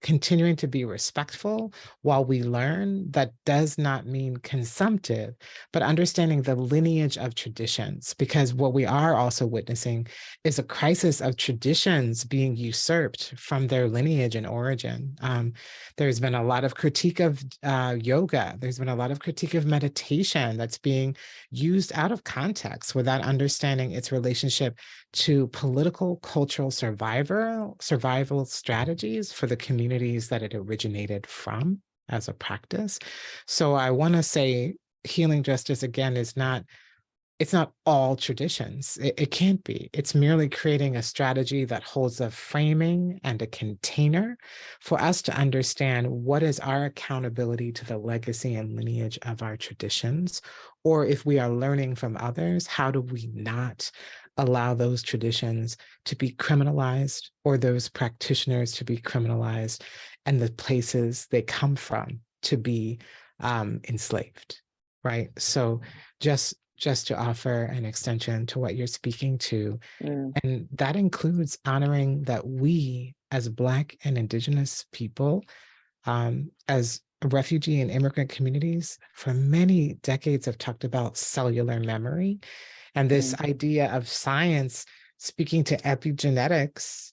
continuing to be respectful while we learn. That does not mean consumptive, but understanding the lineage of traditions, because what we are also witnessing is a crisis of traditions being usurped from their lineage and origin. There's been a lot of critique of yoga. There's been a lot of critique of meditation that's being used out of context without understanding its relationship to political, cultural survival strategies for the communities that it originated from as a practice. So I want to say healing justice, again, is not, it's not all traditions. It can't be. It's merely creating a strategy that holds a framing and a container for us to understand what is our accountability to the legacy and lineage of our traditions, or if we are learning from others, how do we not allow those traditions to be criminalized, or those practitioners to be criminalized, and the places they come from to be enslaved, right? So just to offer an extension to what you're speaking to, and that includes honoring that we as Black and Indigenous people, as refugee and immigrant communities, for many decades have talked about cellular memory. And this idea of science speaking to epigenetics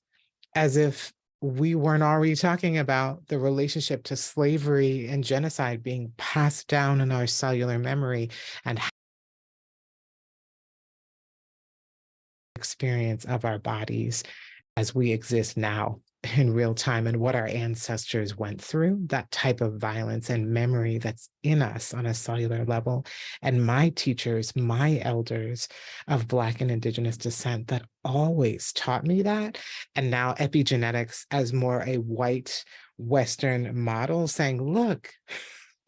as if we weren't already talking about the relationship to slavery and genocide being passed down in our cellular memory and experience of our bodies as we exist now in real time, and what our ancestors went through, that type of violence and memory that's in us on a cellular level. And my teachers, my elders of Black and Indigenous descent that always taught me that. And now epigenetics as more a white Western model saying, look,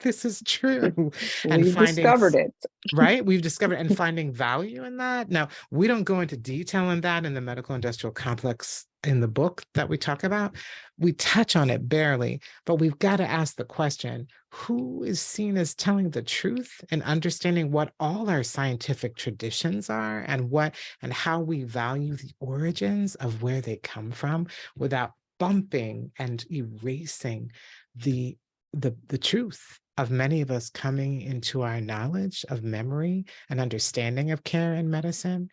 this is true. And We've finding discovered it. right? We've discovered and finding value in that. Now, we don't go into detail in that in the medical industrial complex in the book that we talk about. We touch on it barely, but we've got to ask the question, who is seen as telling the truth and understanding what all our scientific traditions are and what and how we value the origins of where they come from without bumping and erasing the truth of many of us coming into our knowledge of memory and understanding of care and medicine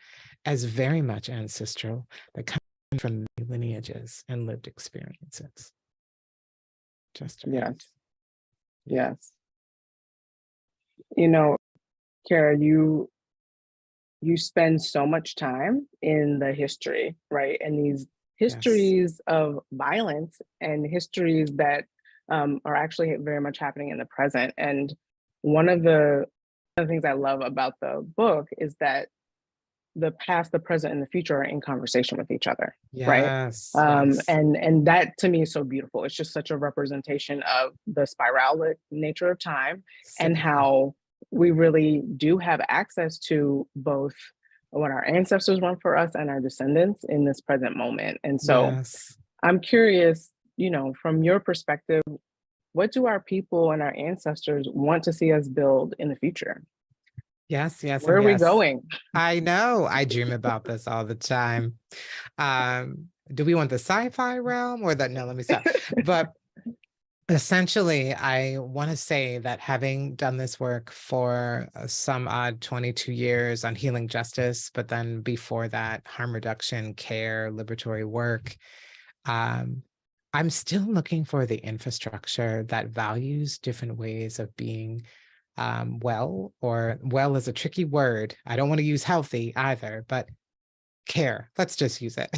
as very much ancestral, that come from lineages and lived experiences. Just right. Yes. You know, Cara, you spend so much time in the history, right? And these histories of violence and histories that are actually very much happening in the present. And one of the things I love about the book is that the past, the present, and the future are in conversation with each other, right? And that to me is so beautiful. It's just such a representation of the spiralic nature of time and how we really do have access to both what our ancestors want for us and our descendants in this present moment. And so I'm curious, you know, from your perspective, what do our people and our ancestors want to see us build in the future? Yes. Where are we going? I know. I dream about this all the time. Do we want the sci-fi realm or that? No, let me stop. But essentially, I want to say that having done this work for some odd 22 years on healing justice, but then before that, harm reduction, care, liberatory work, I'm still looking for the infrastructure that values different ways of being well, or well is a tricky word. I don't want to use healthy either, but care, let's just use it.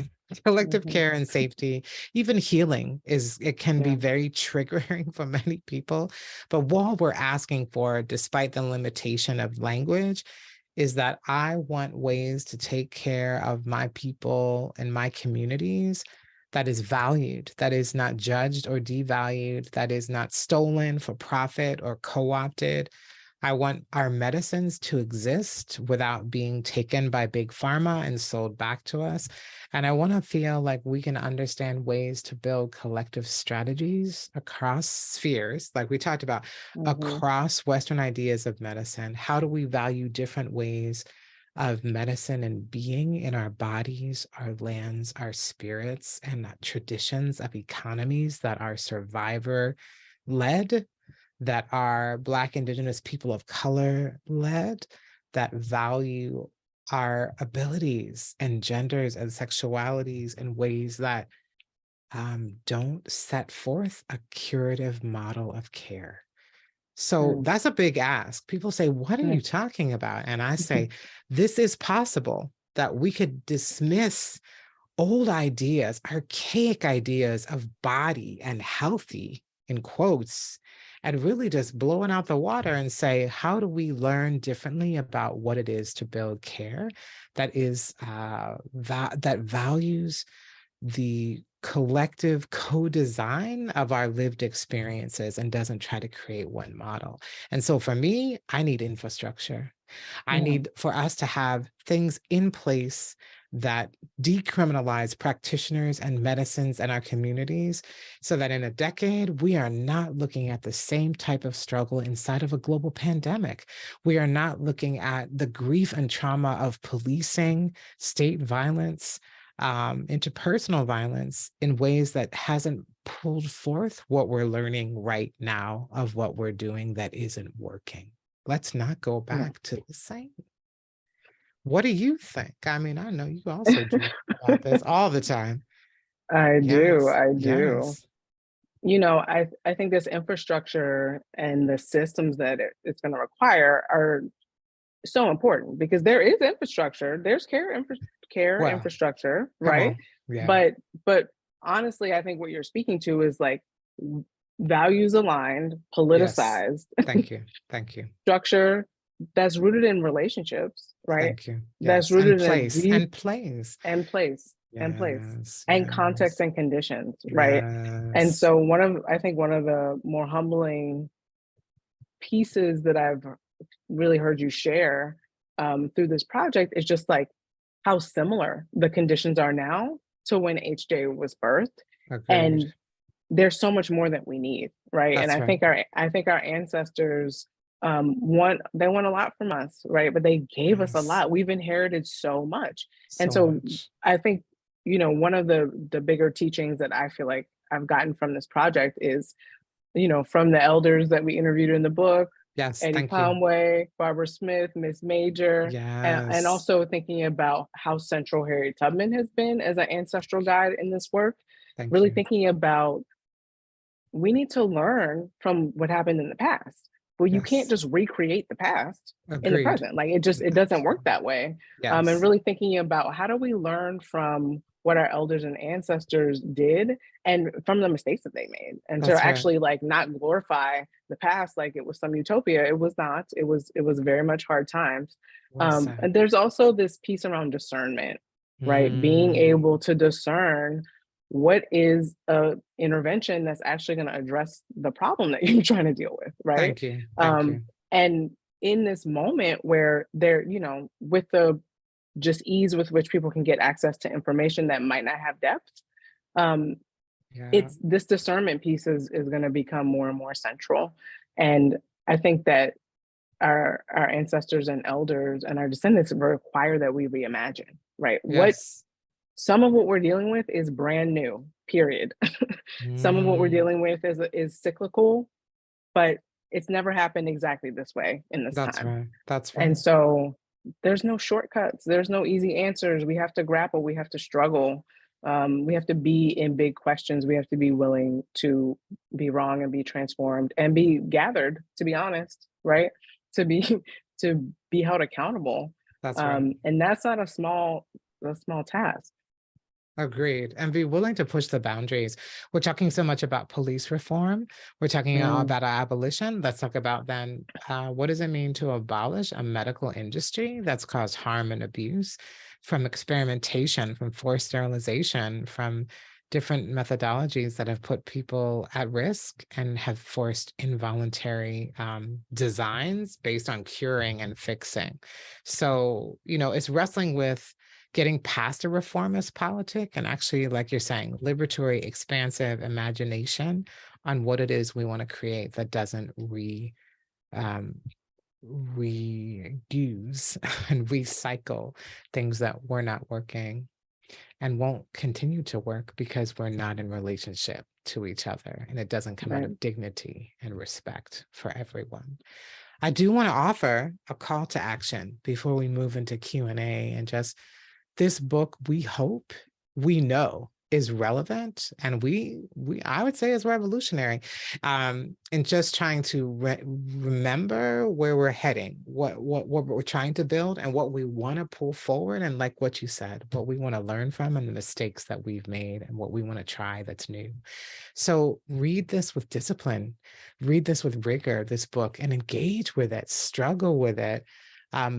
Collective care and safety, even healing it can be very triggering for many people. But what we're asking for, despite the limitation of language, is that I want ways to take care of my people and my communities that is valued, that is not judged or devalued, that is not stolen for profit or co-opted. I want our medicines to exist without being taken by big pharma and sold back to us. And I want to feel like we can understand ways to build collective strategies across spheres, like we talked about, across Western ideas of medicine. How do we value different ways of medicine and being in our bodies, our lands, our spirits, and traditions of economies that are survivor-led, that are Black, Indigenous, people of color led, that value our abilities and genders and sexualities in ways that don't set forth a curative model of care. So that's a big ask. People say, what are you talking about? And I say, this is possible, that we could dismiss old ideas, archaic ideas of body and healthy, in quotes, and really just blow it out the water and say, how do we learn differently about what it is to build care that is that values the collective co-design of our lived experiences and doesn't try to create one model. And so for me, I need infrastructure. I need for us to have things in place that decriminalize practitioners and medicines in our communities so that in a decade, we are not looking at the same type of struggle inside of a global pandemic. We are not looking at the grief and trauma of policing, state violence, interpersonal violence in ways that hasn't pulled forth what we're learning right now of what we're doing that isn't working. Let's not go back to the same. What do you think? I mean, I know you also dream about this all the time. I do. Yes, I do. yes. You know, I think this infrastructure and the systems that it's going to require are so important because there is infrastructure. There's care Well, infrastructure, come right? on. Yeah. But honestly, I think what you're speaking to is like values aligned, Yes. politicized Thank you. Thank you. structure that's rooted in relationships, right? Thank you. That's Yes. And rooted in a place deep and place. and place and place Yes. and context Yes. and conditions, right? And Yes. so I think one of the more humbling pieces that I've really heard you share through this project is just like how similar the conditions are now to when HJ was birthed. Agreed. And there's so much more that we need, right? And That's right. I think our ancestors want a lot from us, right? But they gave us a Yes. lot. We've inherited so much. And So so much. I think, you know, one of the bigger teachings that I feel like I've gotten from this project is, you know, from the elders that we interviewed in the book, Yes. Eddie Thank you. Conway, Barbara Smith, Miss Major, and Yes. also thinking about how central Harriet Tubman has been as an ancestral guide in this work, Thank really you. thinking about we need to learn from what happened in the past. Well, you can't Yes. just recreate the past in the Agreed. present. Like it doesn't work that way. And Yes. really thinking about how do we learn from what our elders and ancestors did and from the mistakes that they made, and to That's right. actually like not glorify the past like it was some utopia. It was not. It was very much hard times. Well said. And there's also this piece around discernment, right? Being Mm, able to discern what is a intervention that's actually going to address the problem that you're trying to deal with, right? thank you. Thank um you. and in this moment where they're, you know, with the just ease with which people can get access to information that might not have depth, um Yeah. it's this discernment piece is going to become more and more central. And I think that our ancestors and elders and our descendants require that we reimagine, right? What Yes. some of what we're dealing with is brand new, period. Some of what we're Mm, dealing with is cyclical, but it's never happened exactly this way in this that's time. right. That's And right. so there's no shortcuts, there's no easy answers. We have to grapple, we have to struggle. We have to be in big questions. We have to be willing to be wrong and be transformed and be gathered, to be honest, right? To be to be held accountable. That's right. And that's not a small task. Agreed. And be willing to push the boundaries. We're talking so much about police reform. We're talking Mm, about abolition. Let's talk about then what does it mean to abolish a medical industry that's caused harm and abuse from experimentation, from forced sterilization, from different methodologies that have put people at risk and have forced involuntary designs based on curing and fixing. So, you know, it's wrestling with getting past a reformist politic and actually, like you're saying, liberatory, expansive imagination on what it is we want to create that doesn't um, reuse and recycle things that were not working and won't continue to work because we're not in relationship to each other and it doesn't come out right. of dignity and respect for everyone. I do want to offer a call to action before we move into Q&A and just this book, we hope, we know is relevant and we I would say is revolutionary in just trying to remember where we're heading, what we're trying to build and what we want to pull forward, and like what you said, what we want to learn from and the mistakes that we've made and what we want to try that's new. So read this with discipline, read this with rigor, this book, and engage with it, struggle with it,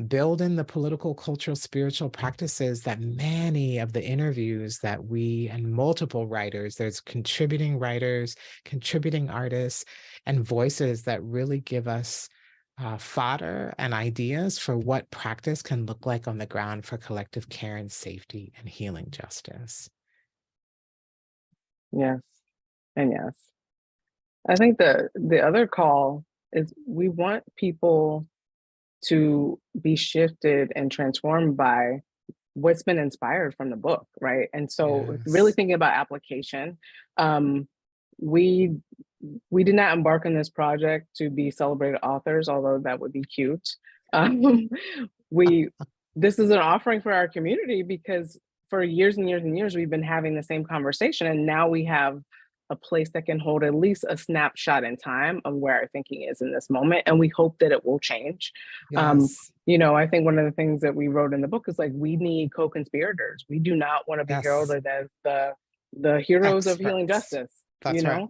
build in the political, cultural, spiritual practices that many of the interviews that we and multiple writers, there's contributing writers, contributing artists, and voices that really give us fodder and ideas for what practice can look like on the ground for collective care and safety and healing justice. Yes. And yes. I think the other call is we want people to be shifted and transformed by what's been inspired from the book, right? And so really Yes. thinking about application, we we did not embark on this project to be celebrated authors, although that would be cute. Um, we this is an offering for our community because for years and years and years, we've been having the same conversation, and now we have a place that can hold at least a snapshot in time of where our thinking is in this moment, and we hope that it will change. Yes. I think one of the things that we wrote in the book is like, we need co-conspirators. We do not want to be Yes. heralded as the heroes of healing Experts. justice. That's right.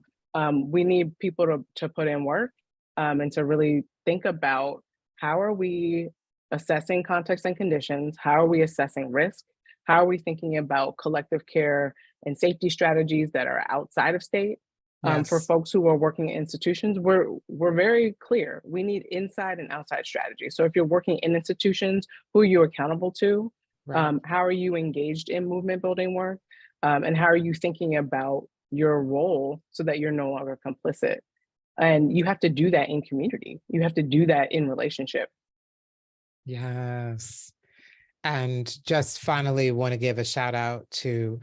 We need people to put in work, and to really think about, how are we assessing context and conditions? How are we assessing risk? How are we thinking about collective care and safety strategies that are outside of state? For Yes. folks who are working in institutions, we're very clear. We need inside and outside strategies. So if you're working in institutions, who are you accountable to? Right. How are you engaged in movement building work? And how are you thinking about your role so that you're no longer complicit? And you have to do that in community. You have to do that in relationship. Yes. And just finally want to give a shout out to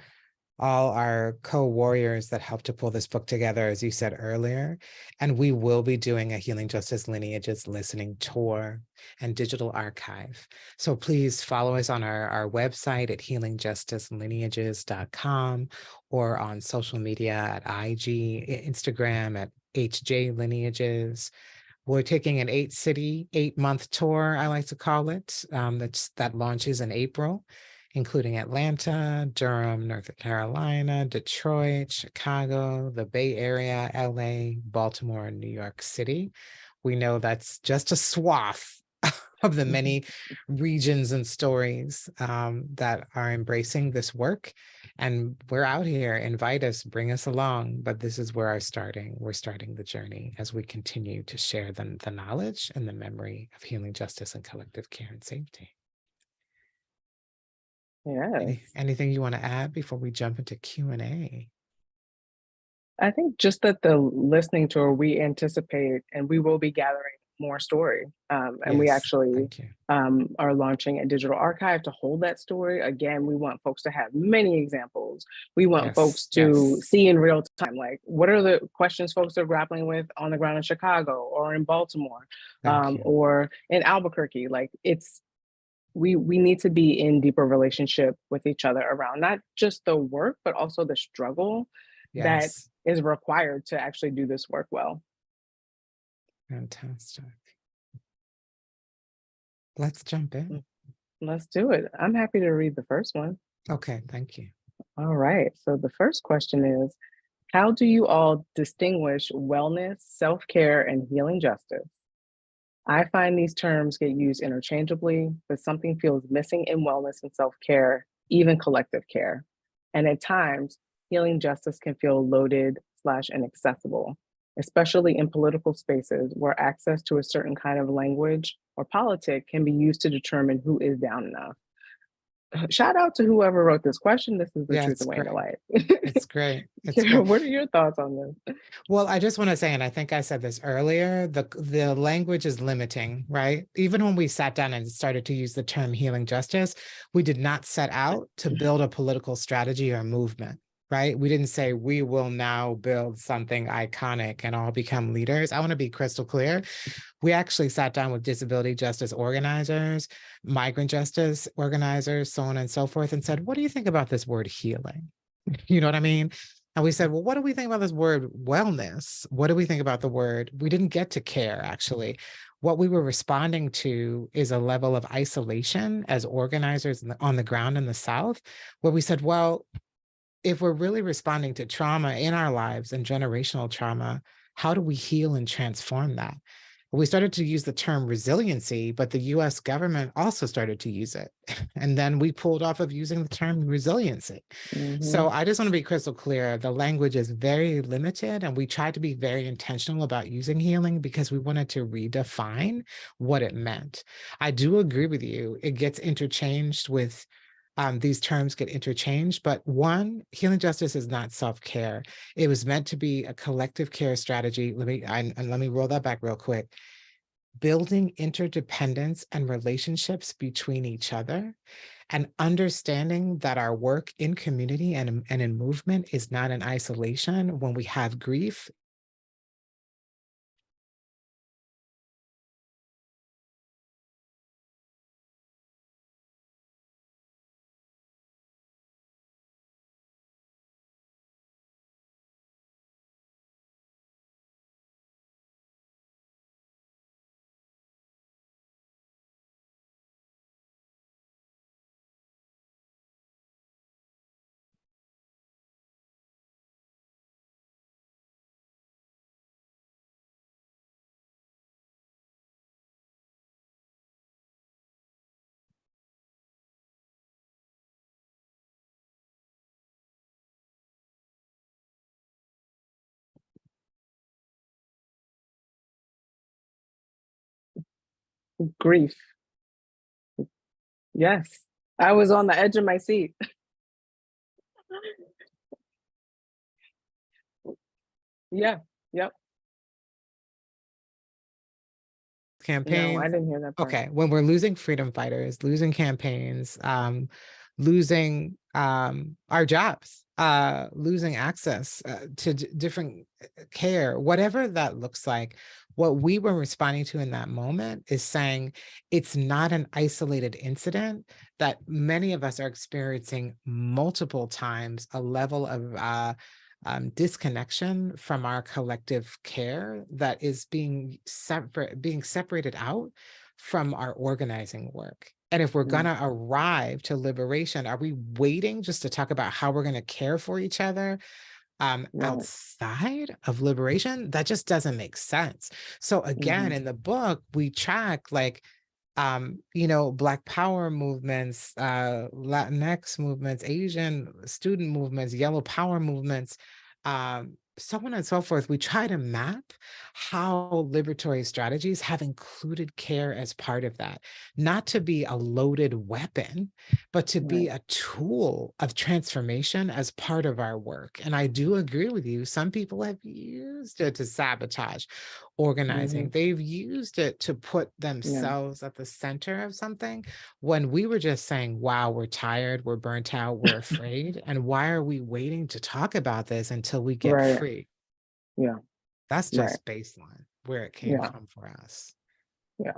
all our co-warriors that helped to pull this book together, as you said earlier. And we will be doing a Healing Justice Lineages listening tour and digital archive. So please follow us on our website at healingjusticelineages.com, or on social media at IG, Instagram at HJ Lineages. We're taking an 8-city, 8-month tour, I like to call it, that launches in April, including Atlanta, Durham, North Carolina, Detroit, Chicago, the Bay Area, LA, Baltimore, and New York City. We know that's just a swath of the many regions and stories that are embracing this work. And we're out here. Invite us, bring us along. But this is where we're starting the journey as we continue to share the knowledge and the memory of healing justice and collective care and safety. Yes. Anything you want to add before we jump into Q&A? I think just that the listening tour, we anticipate, and we will be gathering more story. And we actually are launching a digital archive to hold that story. Again, we want folks to have many examples. We want folks to see in real time, like, what are the questions folks are grappling with on the ground in Chicago or in Baltimore, or in Albuquerque. Like, we need to be in deeper relationship with each other around not just the work, but also the struggle that is required to actually do this work well. Fantastic. Let's jump in. Let's do it. I'm happy to read the first one. Okay, thank you. All right. So the first question is, how do you all distinguish wellness, self-care, and healing justice? I find these terms get used interchangeably, but something feels missing in wellness and self-care, even collective care. And at times, healing justice can feel loaded/inaccessible, especially in political spaces where access to a certain kind of language or politic can be used to determine who is down enough. Shout out to whoever wrote this question. This is the truth, the way, and the light. It's great. It's great. What are your thoughts on this? Well, I just want to say, and I think I said this earlier, the language is limiting, right? Even when we sat down and started to use the term healing justice, we did not set out to build a political strategy or movement, right? We didn't say we will now build something iconic and all become leaders. I want to be crystal clear. We actually sat down with disability justice organizers, migrant justice organizers, so on and so forth, and said, what do you think about this word healing? You know what I mean? And we said, well, what do we think about this word wellness? What do we think about the word? We didn't get to care, actually. What we were responding to is a level of isolation as organizers on the ground in the South, where we said, well, if we're really responding to trauma in our lives and generational trauma, how do we heal and transform that? We started to use the term resiliency, but the US government also started to use it. And then we pulled off of using the term resiliency. So I just want to be crystal clear. The language is very limited, and we tried to be very intentional about using healing because we wanted to redefine what it meant. I do agree with you. It gets interchanged with these terms get interchanged, but one, healing justice is not self-care. It was meant to be a collective care strategy. Let me roll that back real quick. Building interdependence and relationships between each other, and understanding that our work in community and in movement is not in isolation. When we have grief, Grief. Yes. I was on the edge of my seat. Yeah. Yep. No, I Campaigns. didn't hear that part. Okay, when we're losing freedom fighters, losing campaigns, losing our jobs, losing access to different care, whatever that looks like, what we were responding to in that moment is saying it's not an isolated incident, that many of us are experiencing multiple times a level of disconnection from our collective care that is being separated out from our organizing work. And if we're going to arrive to liberation, are we waiting just to talk about how we're going to care for each other outside of liberation? That just doesn't make sense. So again, in the book, we track like Black power movements, Latinx movements, Asian student movements, yellow power movements, so on and so forth. We try to map how liberatory strategies have included care as part of that, not to be a loaded weapon, but to be a tool of transformation as part of our work. And I do agree with you. Some people have used it to sabotage organizing. They've used it to put themselves at the center of something, when we were just saying, wow, we're tired, we're burnt out, we're afraid. And why are we waiting to talk about this until we get free? Yeah. That's just baseline where it came from for us. Yeah.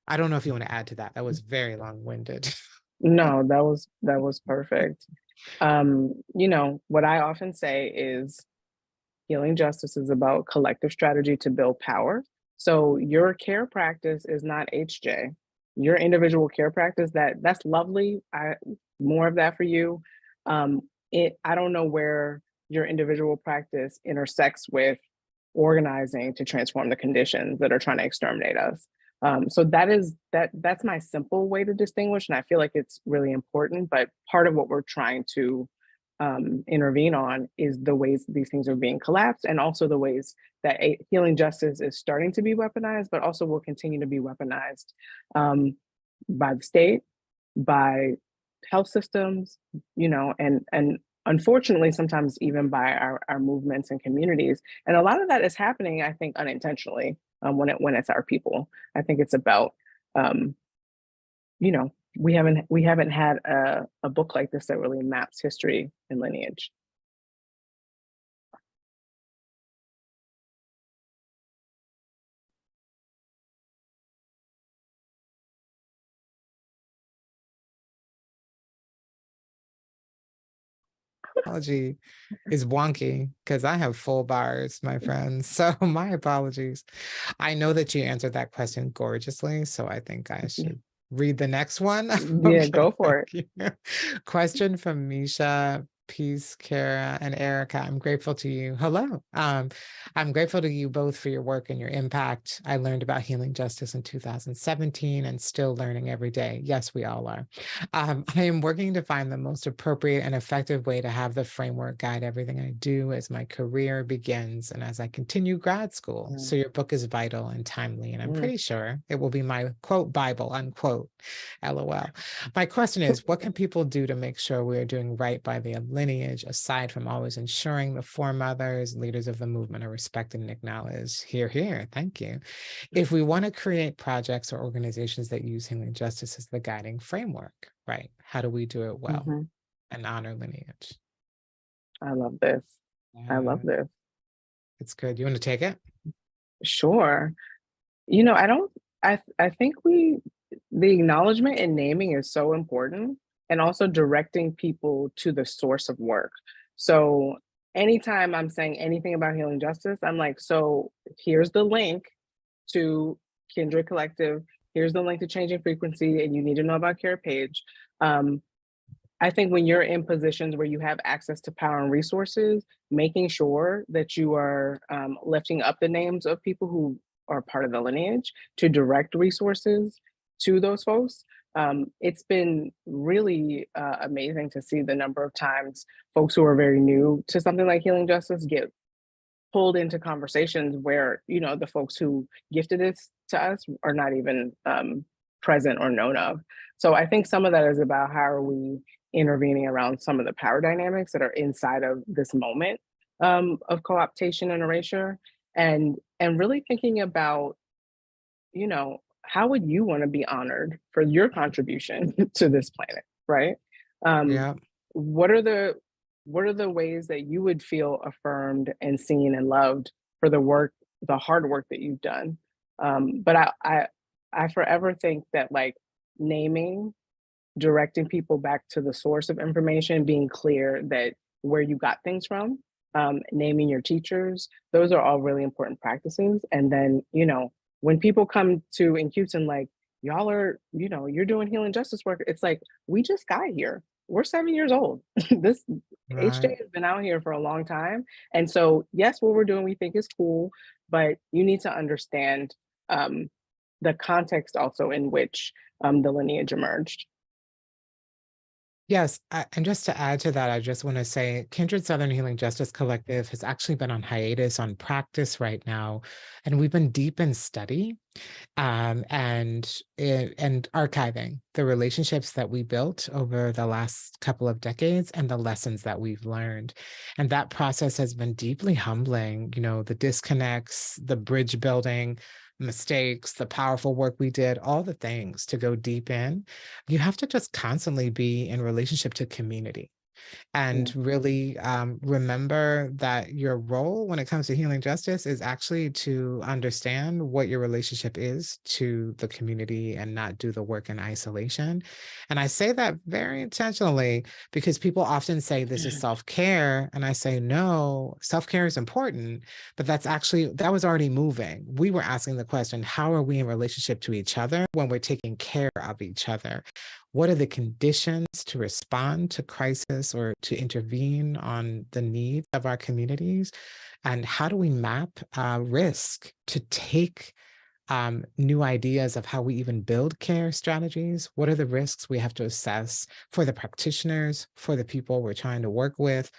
I don't know if you want to add to that. That was very long-winded. No, that was perfect. What I often say is healing justice is about collective strategy to build power. So your care practice is not HJ. Your individual care practice, that's lovely. More of that for you. I don't know where your individual practice intersects with organizing to transform the conditions that are trying to exterminate us. So that's my simple way to distinguish, and I feel like it's really important. But part of what we're trying to intervene on is the ways these things are being collapsed, and also the ways that healing justice is starting to be weaponized, but also will continue to be weaponized by the state, by health systems, and unfortunately, sometimes even by our movements and communities. And a lot of that is happening, I think, unintentionally when it's our people. I think it's about, we haven't had a book like this that really maps history and lineage. Apology is wonky because I have full bars, my friends. So my apologies. I know that you answered that question gorgeously, so I think I should read the next one. Yeah, go for it. Question from Misha. Peace, Cara and Erica. I'm grateful to you. Hello. I'm grateful to you both for your work and your impact. I learned about healing justice in 2017 and still learning every day. Yes, we all are. I am working to find the most appropriate and effective way to have the framework guide everything I do as my career begins and as I continue grad school. So your book is vital and timely, and I'm pretty sure it will be my quote Bible, unquote, LOL. My question is, what can people do to make sure we are doing right by the lineage, aside from always ensuring the foremothers, leaders of the movement are respected and acknowledged? Hear, hear. Thank you. If we want to create projects or organizations that use healing justice as the guiding framework, right? How do we do it well and honor lineage? I love this. I love this. It's good. You want to take it? Sure. I think the acknowledgement and naming is so important, and also directing people to the source of work. So anytime I'm saying anything about healing justice, I'm like, so here's the link to Kindred Collective. Here's the link to Changing Frequency, and you need to know about Cara Page. I think when you're in positions where you have access to power and resources, making sure that you are lifting up the names of people who are part of the lineage to direct resources to those folks. It's been really amazing to see the number of times folks who are very new to something like healing justice get pulled into conversations where, you know, the folks who gifted it to us are not even present or known of. So I think some of that is about how are we intervening around some of the power dynamics that are inside of this moment of co-optation and erasure, and really thinking about, you know, how would you want to be honored for your contribution to this planet, right? Um, Yeah. what are the ways that you would feel affirmed and seen and loved for the work, the hard work that you've done? But I forever think that, like, naming, directing people back to the source of information, being clear that where you got things from, naming your teachers, those are all really important practices. And then, you know, when people come to Incutes and like, y'all are, you know, you're doing healing justice work, it's like, we just got here. We're 7 years old. This HJ Right. has been out here for a long time. And so, yes, what we're doing we think is cool, but you need to understand um, the context also in which the lineage emerged. Yes, and just to add to that, I just want to say Kindred Southern Healing Justice Collective has actually been on hiatus on practice right now, and we've been deep in study and archiving the relationships that we built over the last couple of decades and the lessons that we've learned. And that process has been deeply humbling, you know, the disconnects, the bridge building, mistakes, the powerful work we did, all the things to go deep in. You have to just constantly be in relationship to community Yeah. and really remember that your role when it comes to healing justice is actually to understand what your relationship is to the community and not do the work in isolation. And I say that very intentionally because people often say this is self-care. And I say, no, self-care is important, but that was already moving. We were asking the question, how are we in relationship to each other when we're taking care of each other? What are the conditions to respond to crisis or to intervene on the needs of our communities? And how do we map risk to take new ideas of how we even build care strategies? What are the risks we have to assess for the practitioners, for the people we're trying to work with?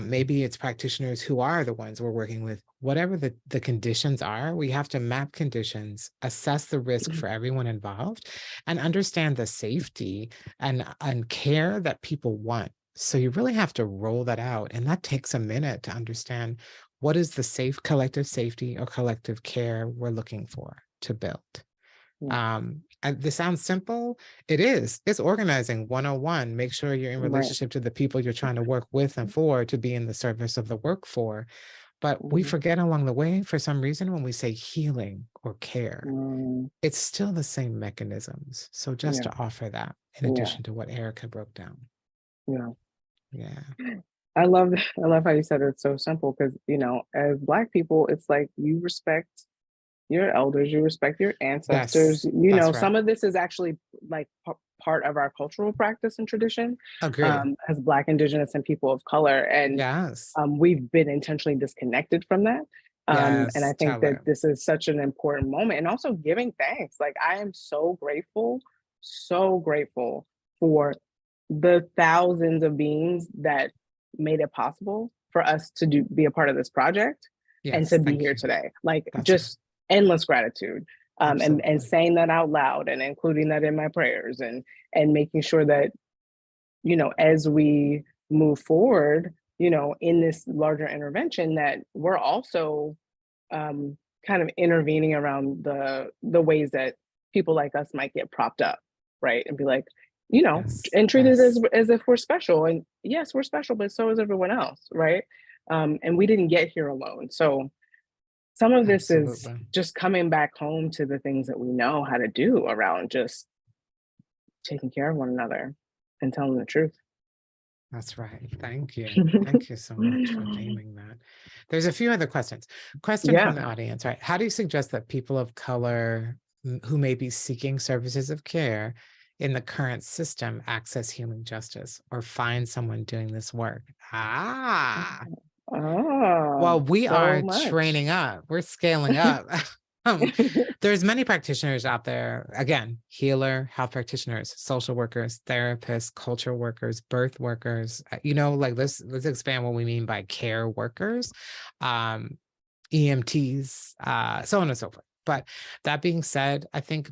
Maybe it's practitioners who are the ones we're working with. Whatever the conditions are, we have to map conditions, assess the risk for everyone involved, and understand the safety and care that people want. So you really have to roll that out. And that takes a minute to understand what is the safe collective safety or collective care we're looking for to build. Yeah. And this sounds simple. It is. It's organizing 101. Make sure you're in Right. relationship to the people you're trying to work with and for to be in the service of the work for. But we Mhm. forget along the way, for some reason, when we say healing or care, Mm, it's still the same mechanisms. So just yeah. to offer that in Yeah. addition to what Erica broke down. Yeah. Yeah. I love how you said it's so simple because, you know, as Black people, it's like you respect your elders, you respect your ancestors. Yes, You know, that's right. some of this is actually like part of our cultural practice and tradition Agree. as Black, Indigenous, and people of color. And Yes. we've been intentionally disconnected from that. And I Yes. think Tell that her. this is such an important moment. And also giving thanks. Like, I am so grateful for the thousands of beings that made it possible for us to be a part of this project and to Yes. be Thank here you. today. Like, That's right. just endless gratitude. And Absolutely. saying that out loud and including that in my prayers, and making sure that, you know, as we move forward, you know, in this larger intervention, that we're also um, kind of intervening around the ways that people like us might get propped up, right? And be like, you know, Yes. and treated Yes. as if we're special. And yes, we're special, but so is everyone else, right? And we didn't get here alone. So some of this is Absolutely. just coming back home to the things that we know how to do around just taking care of one another and telling the truth. That's right. Thank you. Thank you so much for naming that. There's a few other questions. Question from Yeah. the audience, right? How do you suggest that people of color who may be seeking services of care in the current system access healing justice or find someone doing this work? Ah, Oh, well, we so are much. training up. We're scaling up. There's many practitioners out there. Again, healer, health practitioners, social workers, therapists, culture workers, birth workers. You know, like let's expand what we mean by care workers. EMTs, so on and so forth. But that being said, I think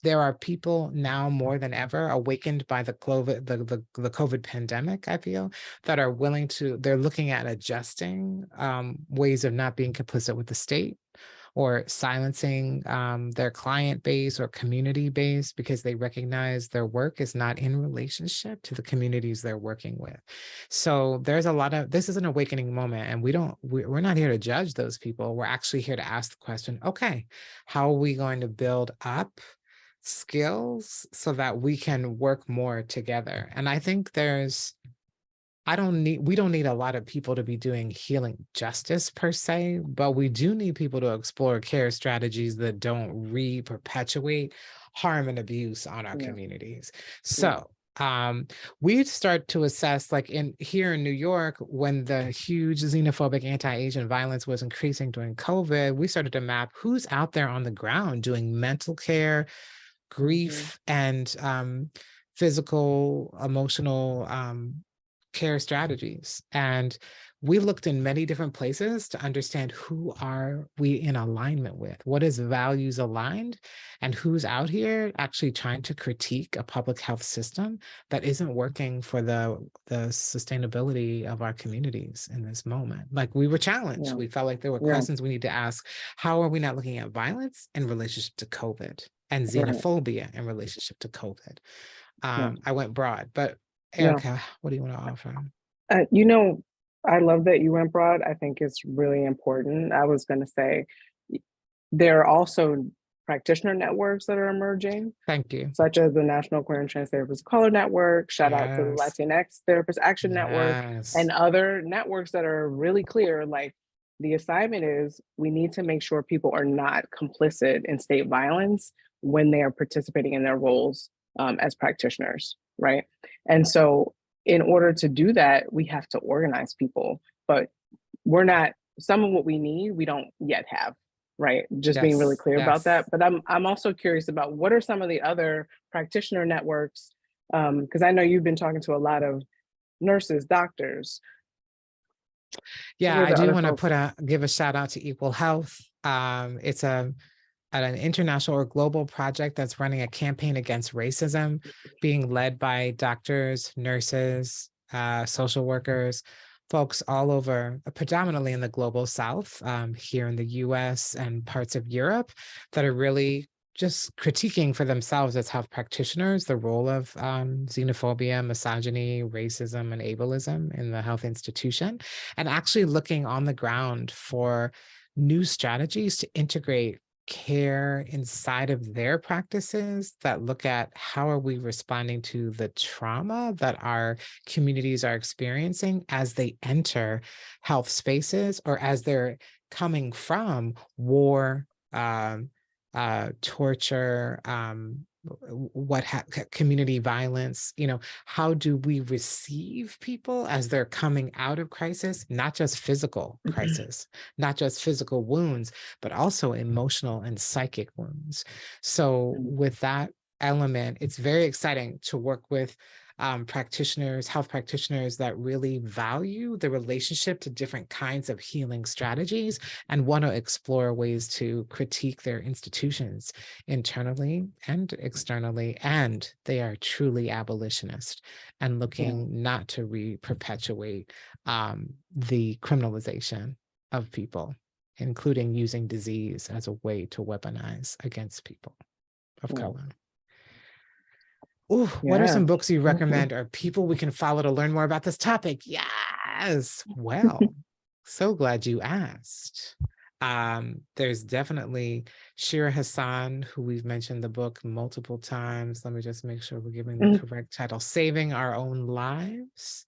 there are people now more than ever awakened by the COVID pandemic, I feel, that are willing to, they're looking at adjusting ways of not being complicit with the state or silencing their client base or community base because they recognize their work is not in relationship to the communities they're working with. So there's a lot of, this is an awakening moment, and we're not here to judge those people. We're actually here to ask the question, okay, how are we going to build up skills so that we can work more together? And I think we don't need a lot of people to be doing healing justice per se, but we do need people to explore care strategies that don't re-perpetuate harm and abuse on our communities. So we start to assess, like here in New York, when the huge xenophobic anti-Asian violence was increasing during COVID, we started to map who's out there on the ground doing mental care, grief, and physical, emotional care strategies. And we looked in many different places to understand who are we in alignment with, what is values aligned, and who's out here actually trying to critique a public health system that isn't working for the sustainability of our communities in this moment. Like, we were challenged. We felt like there were questions we need to ask. How are we not looking at violence in relationship to COVID and xenophobia in relationship to COVID? I went broad, but Erica, what do you want to offer? I love that you went broad. I think it's really important. I was going to say, there are also practitioner networks that are emerging. Thank you. Such as the National Queer and Trans Therapists of Color Network, shout out to the Latinx Therapist Action Network, and other networks that are really clear. Like, the assignment is, we need to make sure people are not complicit in state violence when they are participating in their roles as practitioners, right? And so in order to do that, we have to organize people, but some of what we need, we don't yet have, right? Just being really clear about that. But I'm also curious about, what are some of the other practitioner networks? Because I know you've been talking to a lot of nurses, doctors. Yeah, I do want to give a shout out to Equal Health. It's an international or global project that's running a campaign against racism, being led by doctors, nurses, social workers, folks all over, predominantly in the global South, here in the US and parts of Europe, that are really just critiquing for themselves as health practitioners the role of xenophobia, misogyny, racism, and ableism in the health institution, and actually looking on the ground for new strategies to integrate care inside of their practices that look at how are we responding to the trauma that our communities are experiencing as they enter health spaces, or as they're coming from war, torture, community violence. How do we receive people as they're coming out of crisis, not just physical crisis, not just physical wounds, but also emotional and psychic wounds. So with that element, it's very exciting to work with practitioners, health practitioners that really value the relationship to different kinds of healing strategies and want to explore ways to critique their institutions internally and externally. And they are truly abolitionist and looking not to perpetuate the criminalization of people, including using disease as a way to weaponize against people of color. Ooh, what are some books you recommend, or people we can follow to learn more about this topic? Yes. Well, so glad you asked. There's definitely Shira Hassan, who we've mentioned the book multiple times. Let me just make sure we're giving the correct title. Saving Our Own Lives.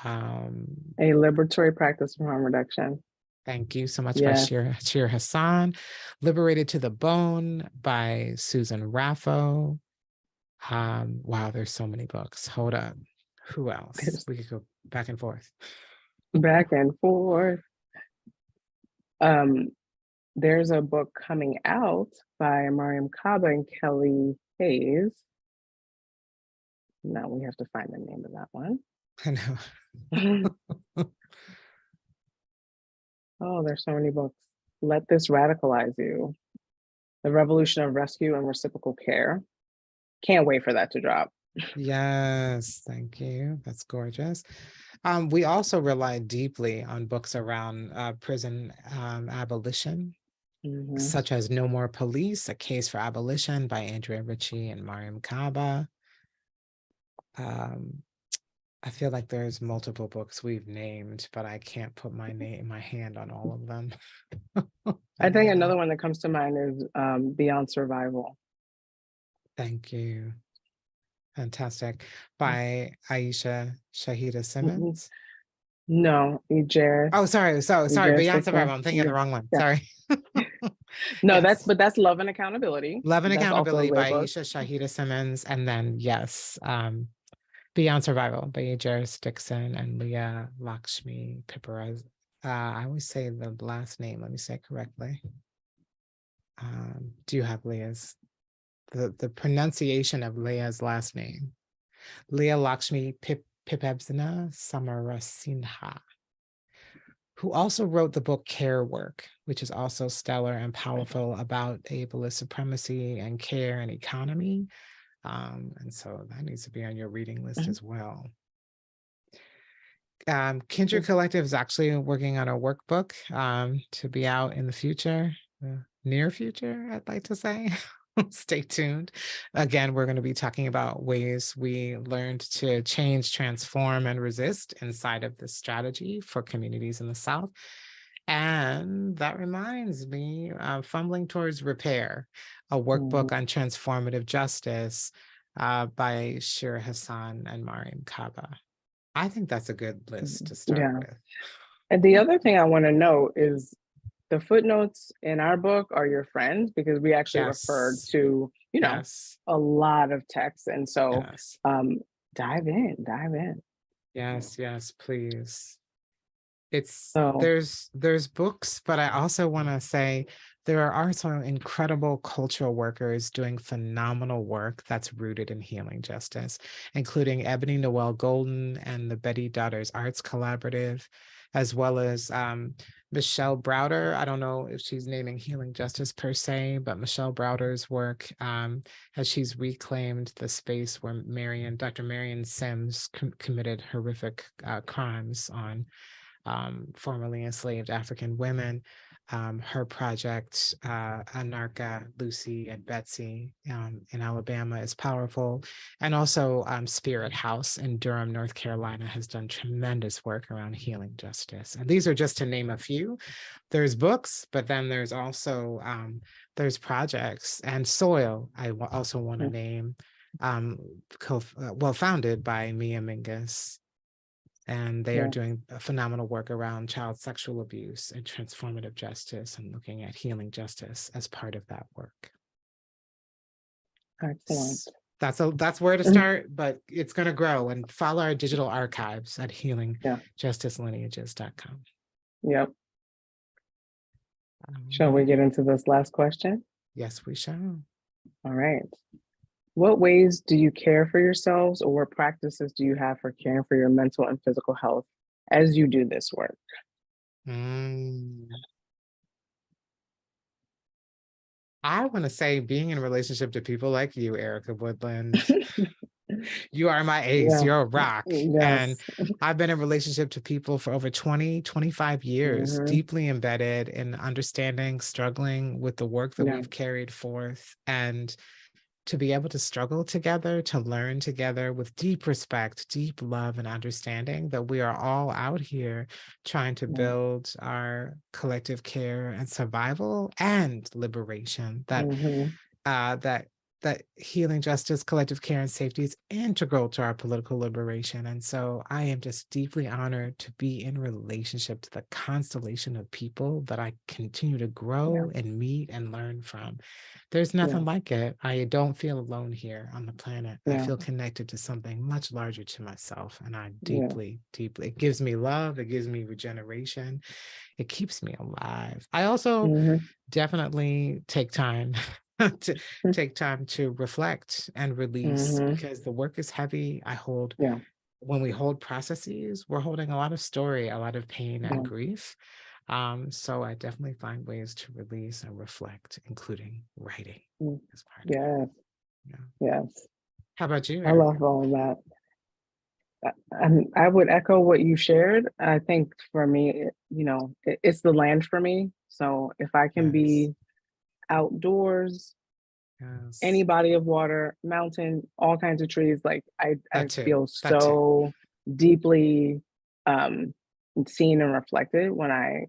A Liberatory Practice for Harm Reduction. Thank you so much, by Shira Hassan. Liberated to the Bone by Susan Raffo. Wow, there's so many books. Hold up. Who else? We could go back and forth. Back and forth. There's a book coming out by Mariam Kaba and Kelly Hayes. Now we have to find the name of that one. I know. Oh, there's so many books. Let This Radicalize You. The Revolution of Rescue and Reciprocal Care. Can't wait for that to drop. Yes, thank you. That's gorgeous. We also rely deeply on books around prison abolition, such as No More Police, A Case for Abolition by Andrea Ritchie and Mariam Kaba. I feel like there's multiple books we've named, but I can't put my hand on all of them. I think another one that comes to mind is Beyond Survival. Thank you. Fantastic. By Aisha Shahida Simmons. No, Ejer. Oh, sorry. Beyond Survival. I'm thinking of the wrong one. Sorry. No, Yes. that's Love and Accountability. Love and That's Accountability by book. Aisha Shahida Simmons. And then, yes, Beyond Survival by Ejer Dixon and Leah Lakshmi Piparaz. I always say the last name. Let me say it correctly. Do you have Leah's? The pronunciation of Leah's last name? Leah Lakshmi Pipebzina Samarasinha, who also wrote the book Care Work, which is also stellar and powerful about ableist supremacy and care and economy. And so that needs to be on your reading list as well. Kindred Collective is actually working on a workbook to be out in the future, near future, I'd like to say. Stay tuned. Again, we're going to be talking about ways we learned to change, transform, and resist inside of this strategy for communities in the South. And that reminds me of Fumbling Towards Repair, a workbook on transformative justice by Shira Hassan and Mariam Kaba. I think that's a good list to start with. And the other thing I want to note is the footnotes in our book are your friends, because we actually referred to, a lot of texts. And so dive in. Yes, please. There's books, but I also want to say there are also incredible cultural workers doing phenomenal work that's rooted in healing justice, including Ebony Noel Golden and the Betty Daughters Arts Collaborative, as well as Michelle Browder. I don't know if she's naming healing justice per se, but Michelle Browder's work as she's reclaimed the space where Dr. Marion Sims committed horrific crimes on formerly enslaved African women. Her project, Anarcha, Lucy, and Betsy in Alabama is powerful. And also Spirit House in Durham, North Carolina has done tremendous work around healing justice. And these are just to name a few. There's books, but then there's also, there's projects. And Soil, I also want to name, founded by Mia Mingus. And they are doing phenomenal work around child sexual abuse and transformative justice and looking at healing justice as part of that work. Excellent. That's where to start, but it's going to grow. And follow our digital archives at healingjusticelineages.com. Yep. Shall we get into this last question? Yes, we shall. All right. What ways do you care for yourselves, or what practices do you have for caring for your mental and physical health as you do this work? I want to say being in a relationship to people like you, Erica Woodland. You are my ace. You're a rock. And I've been in a relationship to people for over 20, 25 years, deeply embedded in understanding, struggling with the work that we've carried forth. And to be able to struggle together, to learn together with deep respect, deep love, and understanding that we are all out here trying to build our collective care and survival and liberation, that healing justice, collective care, and safety is integral to our political liberation. And so I am just deeply honored to be in relationship to the constellation of people that I continue to grow and meet and learn from. There's nothing like it. I don't feel alone here on the planet. I feel connected to something much larger to myself. And I deeply, it gives me love. It gives me regeneration. It keeps me alive. I also definitely take time to reflect and release, because the work is heavy. When we hold processes, we're holding a lot of story, a lot of pain and grief. So I definitely find ways to release and reflect, including writing as part of it. Yes, Yeah. yes. How about you, I Erica? love all of that. I would echo what you shared. I think for me, it's the land for me. So if I can Yes. be outdoors, Yes. any body of water, mountain, all kinds of trees, like I That too. feel That too. so deeply seen and reflected when I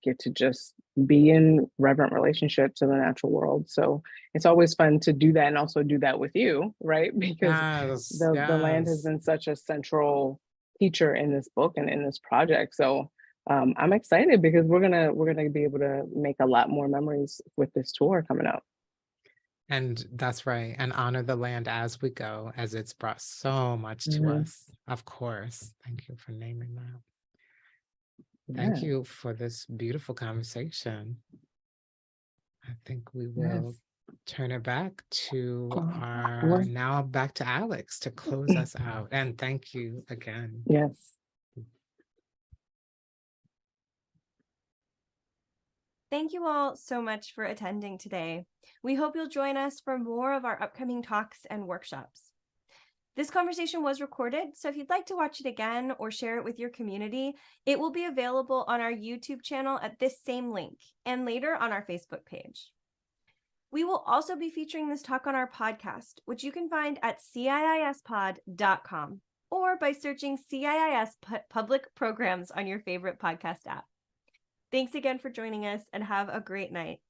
get to just be in reverent relationship to the natural world. So it's always fun to do that and also do that with you, right? Because Yes. the land has Yes. been such a central teacher in this book and in this project. So I'm excited because we're gonna be able to make a lot more memories with this tour coming up. And that's right. And honor the land as we go, as it's brought so much to Mhm. us. Of course. Thank you for naming that. Yeah. Thank you for this beautiful conversation. I think we will turn it back to now back to Alex to close us out. And thank you again. Yes. Thank you all so much for attending today. We hope you'll join us for more of our upcoming talks and workshops. This conversation was recorded, so if you'd like to watch it again or share it with your community, it will be available on our YouTube channel at this same link and later on our Facebook page. We will also be featuring this talk on our podcast, which you can find at CIISpod.com or by searching CIIS Public Programs on your favorite podcast app. Thanks again for joining us and have a great night.